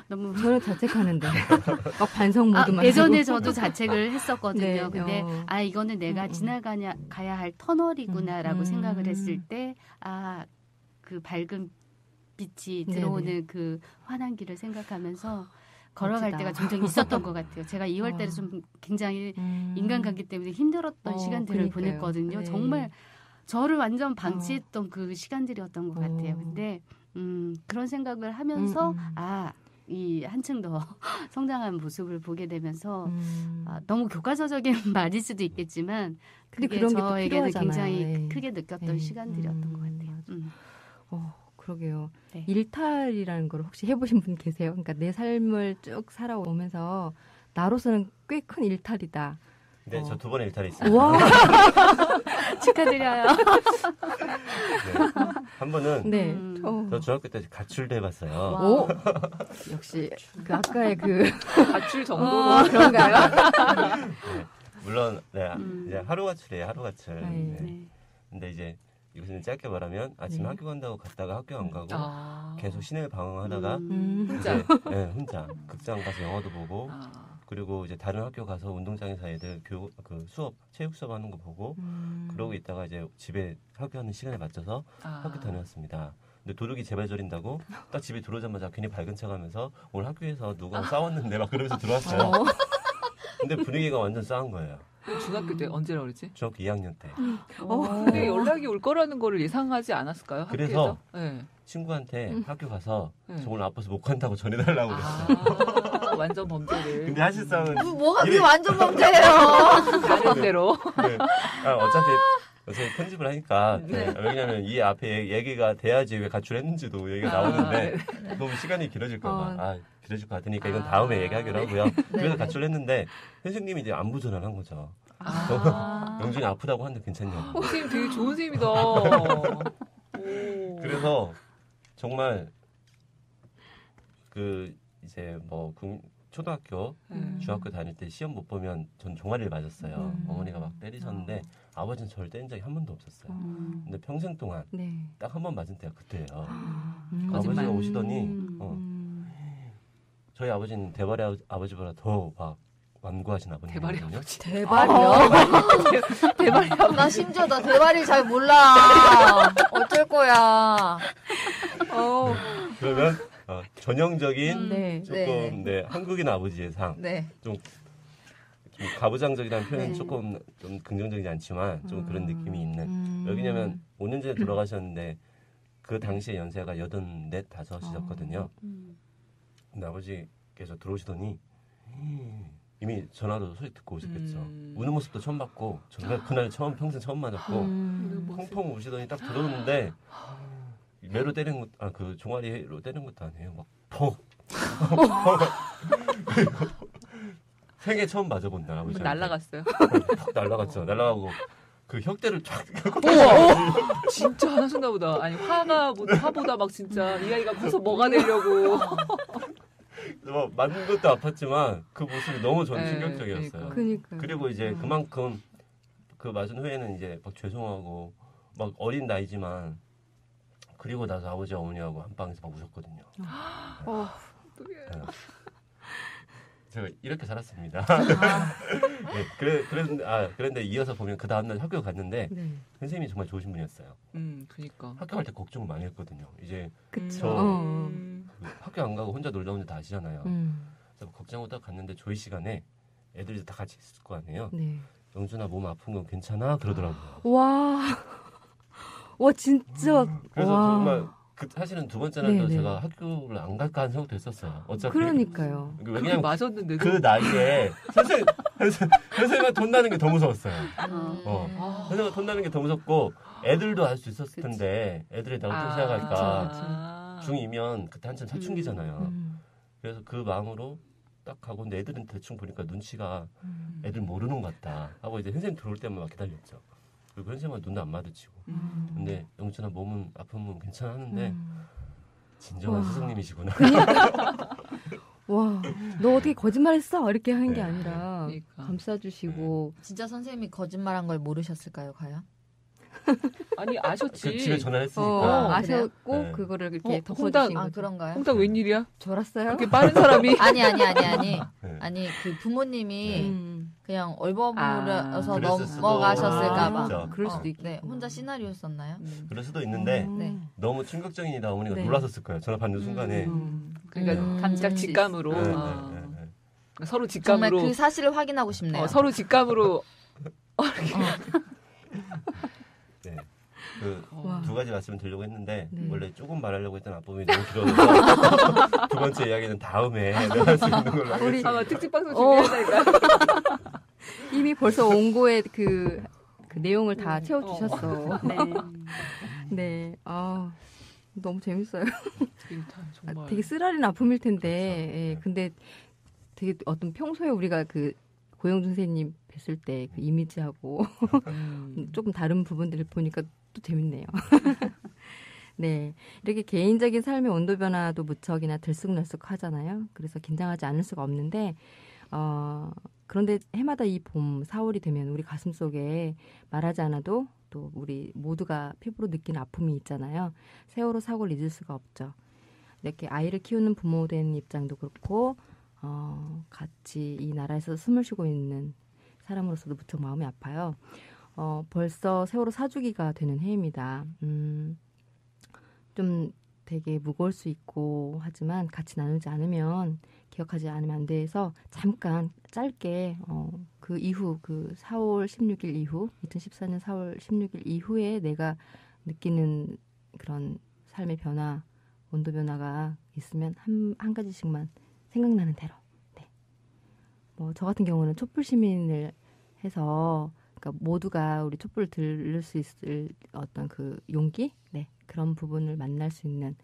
너무 저는 자책하는데 막 반성 모드만 예전에 하고. 저도 자책을 했었거든요. 네, 근데 아 이거는 내가 가야 할 터널이구나라고 생각을 했을 때 아 그 밝은 빛이 들어오는 그 환한길을 생각하면서 걸어갈 멋지다. 때가 종종 있었던 것 같아요. 제가 2월 달에 좀 굉장히 인간관계 때문에 힘들었던 시간들을 그러니까요. 보냈거든요. 네. 정말 저를 완전 방치했던 그 시간들이었던 것 같아요. 근데 그런 생각을 하면서 이 한층 더 성장한 모습을 보게 되면서 너무 교과서적인 말일 수도 있겠지만 근데 그게 그런 게또 저에게는 필요하잖아요. 굉장히 네. 크게 느꼈던 네. 시간들이었던 것 같아요. 그러게요. 네. 일탈이라는 걸 혹시 해보신 분 계세요? 그러니까 내 삶을 쭉 살아오면서 나로서는 꽤 큰 일탈이다. 네, 저 2번의 일탈이 있습니다. 와, 축하드려요. 네. 한 번은 네. 저 중학교 때 가출도 해봤어요. 오, 역시 그 아까의 그 가출 정도로 그런가요? 네. 물론 이제 하루 가출이에요. 하루 가출. 네. 네. 근데 이제 이것은 짧게 말하면 아침에 학교 간다고 갔다가 학교 안 가고 계속 시내 방황하다가 혼자 네, 혼자 극장 가서 영화도 보고 그리고 이제 다른 학교 가서 운동장에서 애들 체육 수업 하는 거 보고 그러고 있다가 이제 집에 학교 하는 시간에 맞춰서 학교 다녔습니다. 근데 도둑이 제발 저린다고 딱 집에 들어오자마자 괜히 밝은 척하면서 오늘 학교에서 누가 싸웠는데 막 그러면서 들어왔어요. 근데 분위기가 완전 싸운 거예요. 중학교 때 언제라고 그랬지? 중학교 2학년 때. 근데 연락이 올 거라는 거를 예상하지 않았을까요? 그래서 학교에서? 네. 친구한테 학교 가서 네. 저 오늘 아파서 못 간다고 전해달라고 그랬어요. 완전 범죄를. 근데 사실상은 뭐가 그게 완전 범죄예요. 다른 대로. 네. 어차피 편집을 하니까 왜냐하면 이 앞에 얘기가 돼야지 왜 가출했는지도 얘기가 나오는데 너무 시간이 길어질까봐 길어질 것 같으니까 이건 다음에 얘기하기로 하고요. 그래서 가출했는데 선생님이 이제 안부 전화를 한 거죠. 영준이 아프다고 하는데 괜찮냐고. 선생님 되게 좋은 선생님이다. 그래서 정말 이제 뭐 초등학교, 중학교 다닐 때 시험 못 보면 전 종아리를 맞았어요. 어머니가 막 때리셨는데 아버지는 저를 때린 적이 한 번도 없었어요. 근데 평생 동안 딱 한 번 맞은 때가 그때예요. 아버지가 오시더니 저희 아버지는 대발의 아버지보다 더 막 완고하신 아버님이거든요. 대발이요? 대발이요? 나 심지어 나 대발이 잘 몰라. 어쩔 거야. 그러면 전형적인 네. 조금 한국인 아버지의 상. 네. 좀 가부장적이라는 표현은 네. 조금 좀 긍정적이지 않지만 좀 그런 느낌이 있는. 왜냐면 5년 전에 돌아가셨는데 그 당시에 연세가 84, 5이셨거든요. 근데 아버지께서 들어오시더니 이미 전화도 소식 듣고 오셨겠죠. 우는 모습도 처음 봤고 정말 그날 평생 처음 맞았고 펑펑 우시더니 딱 들어오는데 매로 때리는 것, 그 종아리로 때리는 것도 아니에요. 막 펑. 생애 처음 맞아본다 아버지. 날라갔어요. 퍽 날라갔죠. 날라가고 그 혁대를 쫙. 진짜 화나셨나 보다. 아니 화보다 막 진짜 이 아이가 커서 뭐가 되려고. 맞는 것도 아팠지만 그 모습이 너무 저는 충격적이었어요. 그러니까. 그리고 이제 그만큼 그 맞은 후에는 이제 막 죄송하고 막 어린 나이지만 그리고 나서 아버지 어머니하고 한 방에서 막 우셨거든요. 네. 제가 이렇게 살았습니다. 네, 그런데 이어서 보면 그 다음날 학교 갔는데 선생님이 정말 좋으신 분이었어요. 그니까. 학교 갈 때 걱정을 많이 했거든요. 이제 그쵸. 그 학교 안 가고 혼자 놀다 오는데 다 아시잖아요. 그래서 걱정하고 딱 갔는데 조회 시간에 애들이 다 같이 있을 거 아니에요. 네. 영준아 몸 아픈 건 괜찮아? 그러더라고요. 와 진짜. 그래서 와. 정말 사실은 두 번째 날도 네네. 제가 학교를 안 갈까 하는 생각도 했었어요. 어차피. 그러니까요. 왜냐면 맞았는데도 그 나이에 선생님한테 돈 나는 게 더 무서웠어요. 선생님한테 돈 나는 게 더 무섭고 애들도 할 수 있었을 텐데 애들이 나 어떻게 생각할까. 중2면 그때 한참 사춘기잖아요. 그래서 그 마음으로 딱 가고 근데 애들은 대충 보니까 눈치가 애들 모르는 것 같다 하고 이제 선생님 들어올 때만 막 기다렸죠. 그리고 선생님은 눈도 안 마주치고 근데 영준아 몸은 아프면 괜찮아 하는데 진정한 스승님이시구나. 와, 너 어떻게 거짓말했어? 이렇게 하는 게 아니라 그러니까. 감싸주시고. 진짜 선생님이 거짓말한 걸 모르셨을까요, 과연? 아니 아셨지. 그 집에 전화했으니까. 아셨고 네. 그거를 이렇게 덮어주신 홍당, 거죠. 그런가요? 홍당 웬일이야? 졸았어요? 그렇게 빠른 사람이. 아니. 네. 아니 그 부모님이 그냥 얼버무려서 그랬을 수도 넘어가셨을까봐. 있죠. 그럴 수도 있겠구나. 네, 혼자 시나리오 썼나요? 그럴 수도 있는데 네. 너무 충격적이다 어머니가 네. 놀라셨을 거예요. 전화 받는 순간에. 그러니까 감지할 딱 수 직감으로. 네, 아. 네, 네, 네. 서로 정말 직감으로. 그 사실을 확인하고 싶네요. 서로 직감으로. 네. 그 와. 두 가지 말씀을 드리려고 했는데 네. 원래 조금 말하려고 했던 앞부분이 너무 길어서 두 번째 이야기는 다음에 할 수 있는 걸로 하겠습니다. 아마 특집 방송 준비하다니까. 이미 벌써 원고에 그 내용을 다 채워주셨어. 네. 네. 너무 재밌어요. 정말. 되게 쓰라린 아픔일 텐데. 그렇죠. 예, 근데 되게 어떤 평소에 우리가 그 고영준 선생님 뵀을 때 그 이미지하고 조금 다른 부분들을 보니까 또 재밌네요. 네. 이렇게 개인적인 삶의 온도 변화도 무척이나 들쑥날쑥 하잖아요. 그래서 긴장하지 않을 수가 없는데, 그런데 해마다 이 봄, 4월이 되면 우리 가슴 속에 말하지 않아도 또 우리 모두가 피부로 느끼는 아픔이 있잖아요. 세월호 사고를 잊을 수가 없죠. 이렇게 아이를 키우는 부모 된 입장도 그렇고, 같이 이 나라에서 숨을 쉬고 있는 사람으로서도 무척 마음이 아파요. 벌써 세월호 4주기가 되는 해입니다. 좀 되게 무거울 수 있고 하지만 같이 나누지 않으면 기억하지 않으면 안 돼서 잠깐 짧게 그 이후 그 4월 16일 이후 2014년 4월 16일 이후에 내가 느끼는 그런 삶의 변화, 온도 변화가 있으면 한 가지씩만 생각나는 대로. 네. 뭐 저 같은 경우는 촛불 시민을 해서 그러니까 모두가 우리 촛불을 들을 수 있을 어떤 그 용기, 네 그런 부분을 만날 수 있는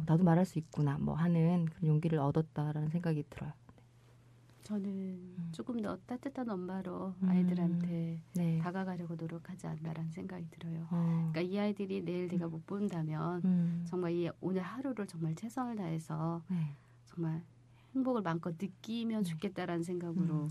나도 말할 수 있구나 뭐 하는 그런 용기를 얻었다라는 생각이 들어요. 저는 조금 더 따뜻한 엄마로 아이들한테 네. 다가가려고 노력하지 않나라는 생각이 들어요. 그러니까 이 아이들이 내일 내가 못 본다면 정말 이 오늘 하루를 정말 최선을 다해서 네. 정말 행복을 마음껏 느끼면 좋겠다라는 생각으로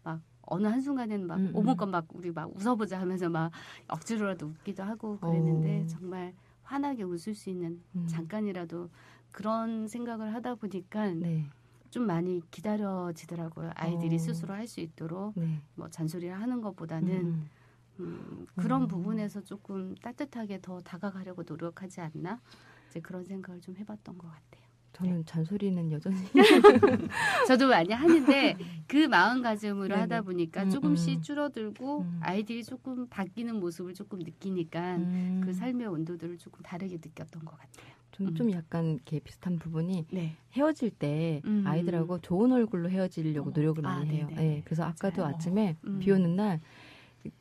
막 어느 한순간에는 막 오물건 막 우리 막 웃어보자 하면서 막 억지로라도 웃기도 하고 그랬는데 정말 환하게 웃을 수 있는 잠깐이라도 그런 생각을 하다 보니까 네. 좀 많이 기다려지더라고요. 아이들이 스스로 할 수 있도록 네. 뭐 잔소리를 하는 것보다는 그런 부분에서 조금 따뜻하게 더 다가가려고 노력하지 않나? 이제 그런 생각을 좀 해봤던 것 같아요. 저는 잔소리는 여전히 저도 많이 하는데 그 마음가짐으로 네네. 하다 보니까 조금씩 줄어들고 아이들이 조금 바뀌는 모습을 조금 느끼니까 그 삶의 온도들을 조금 다르게 느꼈던 것 같아요. 좀 약간 이렇게 비슷한 부분이 네. 헤어질 때 아이들하고 좋은 얼굴로 헤어지려고 노력을 많이 해요. 네네. 네, 그래서 아까도 맞아요. 아침에 비 오는 날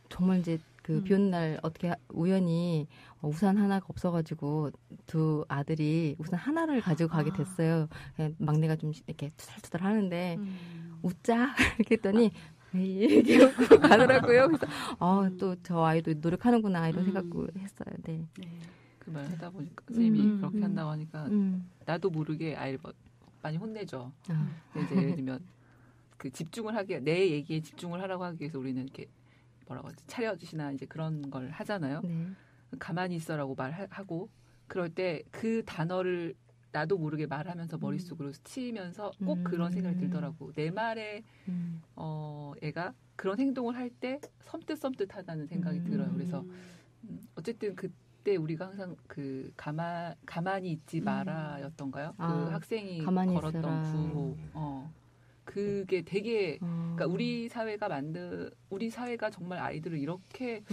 정말 이제 그 비 오는 날 어떻게 우연히 우산 하나가 없어가지고 두 아들이 우산 하나를 가지고 가게 됐어요. 막내가 좀 이렇게 투덜투덜 하는데 웃자 이렇게 했더니 이렇게 웃고 가더라고요. 그래서 또 저 아이도 노력하는구나 이런 생각을 했어요. 네. 그 말 하다 보니까 선생님이 그렇게 한다고 하니까 나도 모르게 아이를 많이 혼내죠. 근데 이제 예를 들면 그 집중을 하게 내 얘기에 집중을 하라고 하기 위해서 우리는 이렇게 뭐라고 하지 차려주시나 이제 그런 걸 하잖아요. 네. 가만히 있어라고 말하고 그럴 때 그 단어를 나도 모르게 말하면서 머릿속으로 스치면서 꼭 그런 생각이 들더라고. 내 말에 애가 그런 행동을 할 때 섬뜩하다는 생각이 들어요. 그래서 어쨌든 그때 우리가 항상 그 가만히 있지 마라였던가요? 그 학생이 걸었던 있어라. 구호. 그게 되게 그러니까 우리 사회가 정말 아이들을 이렇게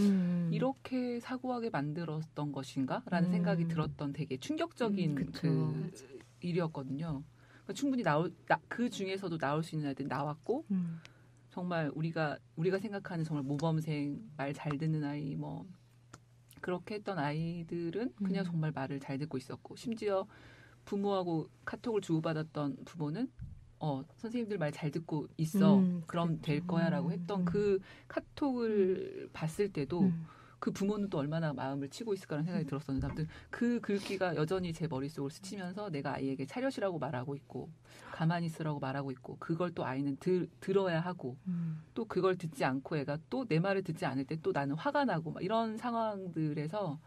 사고하게 만들었던 것인가라는 생각이 들었던 되게 충격적인 그 일이었거든요. 그러니까 충분히 그 중에서도 나올 수 있는 아이들이 나왔고 정말 우리가 생각하는 정말 모범생, 말 잘 듣는 아이 뭐 그렇게 했던 아이들은 그냥 정말 말을 잘 듣고 있었고 심지어 부모하고 카톡을 주고받았던 부모는 선생님들 말 잘 듣고 있어. 그럼 될 거야라고 했던 그 카톡을 봤을 때도 그 부모는 또 얼마나 마음을 치고 있을까라는 생각이 들었었는데 아무튼 그 글귀가 여전히 제 머릿속을 스치면서 내가 아이에게 차렷이라고 말하고 있고 가만히 있으라고 말하고 있고 그걸 또 아이는 들어야 하고 또 그걸 듣지 않고 애가 또 내 말을 듣지 않을 때 또 나는 화가 나고 막 이런 상황들에서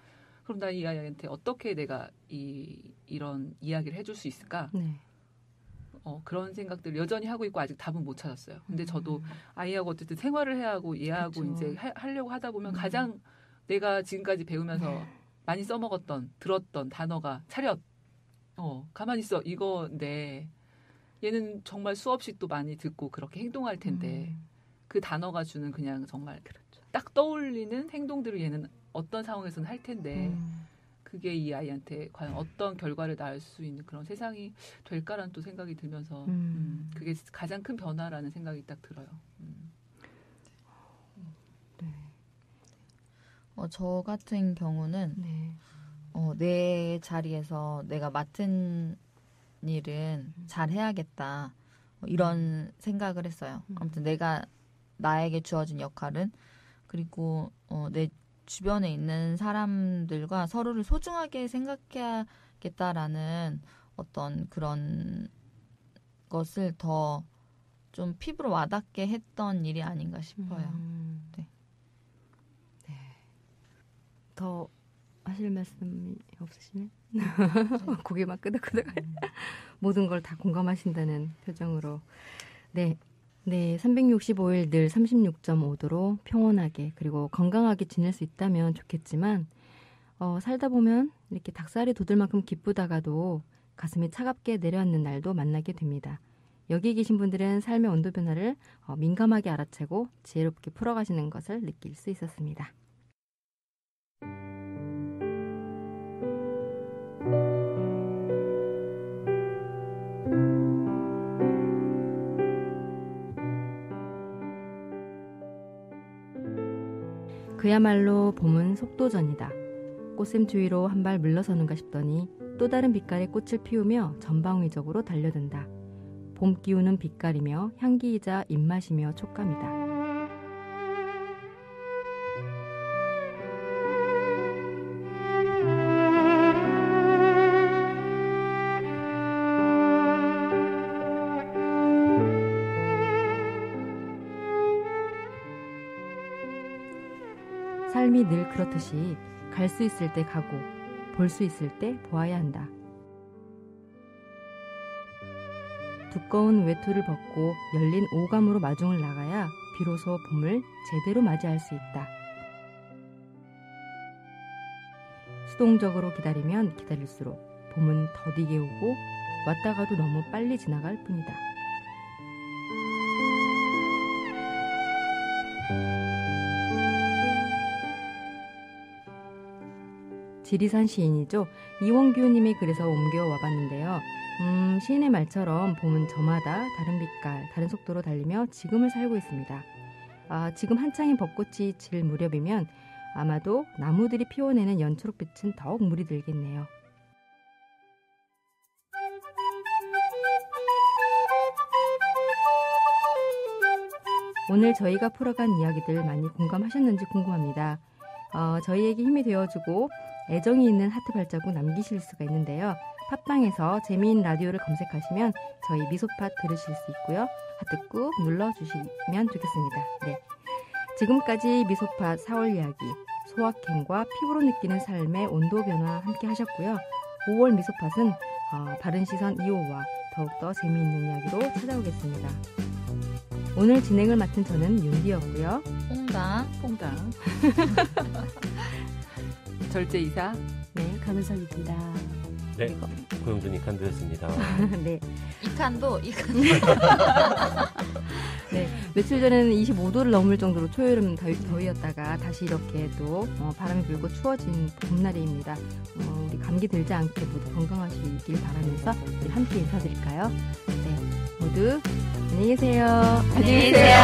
그럼 나 이 아이한테 어떻게 내가 이런 이야기를 해줄 수 있을까? 네. 그런 생각들을 여전히 하고 있고 아직 답은 못 찾았어요. 근데 저도 아이하고 어쨌든 생활을 해야 하고 얘하고 그쵸. 이제 하려고 하다 보면 가장 내가 지금까지 배우면서 많이 써먹었던 들었던 단어가 차렷, 가만히 있어 이거인데 얘는 정말 수없이 또 많이 듣고 그렇게 행동할 텐데 그 단어가 주는 그냥 정말 딱 떠올리는 행동들을 얘는 어떤 상황에서는 할 텐데 그게 이 아이한테 과연 어떤 결과를 낳을 수 있는 그런 세상이 될까라는 또 생각이 들면서 그게 가장 큰 변화라는 생각이 딱 들어요. 네. 저 같은 경우는 네. 내 자리에서 내가 맡은 일은 잘 해야겠다 이런 생각을 했어요. 아무튼 내가 나에게 주어진 역할은 그리고 내 주변에 있는 사람들과 서로를 소중하게 생각해야겠다라는 어떤 그런 것을 더 좀 피부로 와닿게 했던 일이 아닌가 싶어요. 네. 네. 더 하실 말씀이 없으시면 고개만 끄덕끄덕 모든 걸 다 공감하신다는 표정으로 네, 365일 늘 36.5도로 평온하게 그리고 건강하게 지낼 수 있다면 좋겠지만 살다 보면 이렇게 닭살이 돋을 만큼 기쁘다가도 가슴이 차갑게 내려앉는 날도 만나게 됩니다. 여기 계신 분들은 삶의 온도 변화를 민감하게 알아채고 지혜롭게 풀어가시는 것을 느낄 수 있었습니다. 그야말로 봄은 속도전이다. 꽃샘 주위로 한 발 물러서는가 싶더니 또 다른 빛깔의 꽃을 피우며 전방위적으로 달려든다. 봄 기운은 빛깔이며 향기이자 입맛이며 촉감이다. 삶이 늘 그렇듯이 갈 수 있을 때 가고 볼 수 있을 때 보아야 한다. 두꺼운 외투를 벗고 열린 오감으로 마중을 나가야 비로소 봄을 제대로 맞이할 수 있다. 수동적으로 기다리면 기다릴수록 봄은 더디게 오고 왔다가도 너무 빨리 지나갈 뿐이다. 지리산 시인이죠. 이원규님이 그래서 옮겨와 봤는데요. 시인의 말처럼 봄은 저마다 다른 빛깔, 다른 속도로 달리며 지금을 살고 있습니다. 지금 한창인 벚꽃이 질 무렵이면 아마도 나무들이 피워내는 연초록빛은 더욱 물이 들겠네요. 오늘 저희가 풀어간 이야기들 많이 공감하셨는지 궁금합니다. 저희에게 힘이 되어주고 애정이 있는 하트 발자국 남기실 수가 있는데요. 팟빵에서 재미있는 라디오를 검색하시면 저희 미소팟 들으실 수 있고요. 하트 꾹 눌러주시면 좋겠습니다. 네, 지금까지 미소팟 4월 이야기, 소확행과 피부로 느끼는 삶의 온도 변화 함께 하셨고요. 5월 미소팟은 바른 시선 2호와 더욱더 재미있는 이야기로 찾아오겠습니다. 오늘 진행을 맡은 저는 윤디였고요. 퐁당. 절제이사. 네, 강은성입니다. 네, 고영준 이칸도였습니다. 네. 이칸도. 네, 며칠 전에는 25도를 넘을 정도로 초여름 더위였다가 다시 이렇게 또 바람이 불고 추워진 봄날입니다. 우리 감기 들지 않게 모두 건강하시길 바라면서 우리 함께 인사드릴까요? 네, 모두 안녕히 계세요. 안녕히 계세요.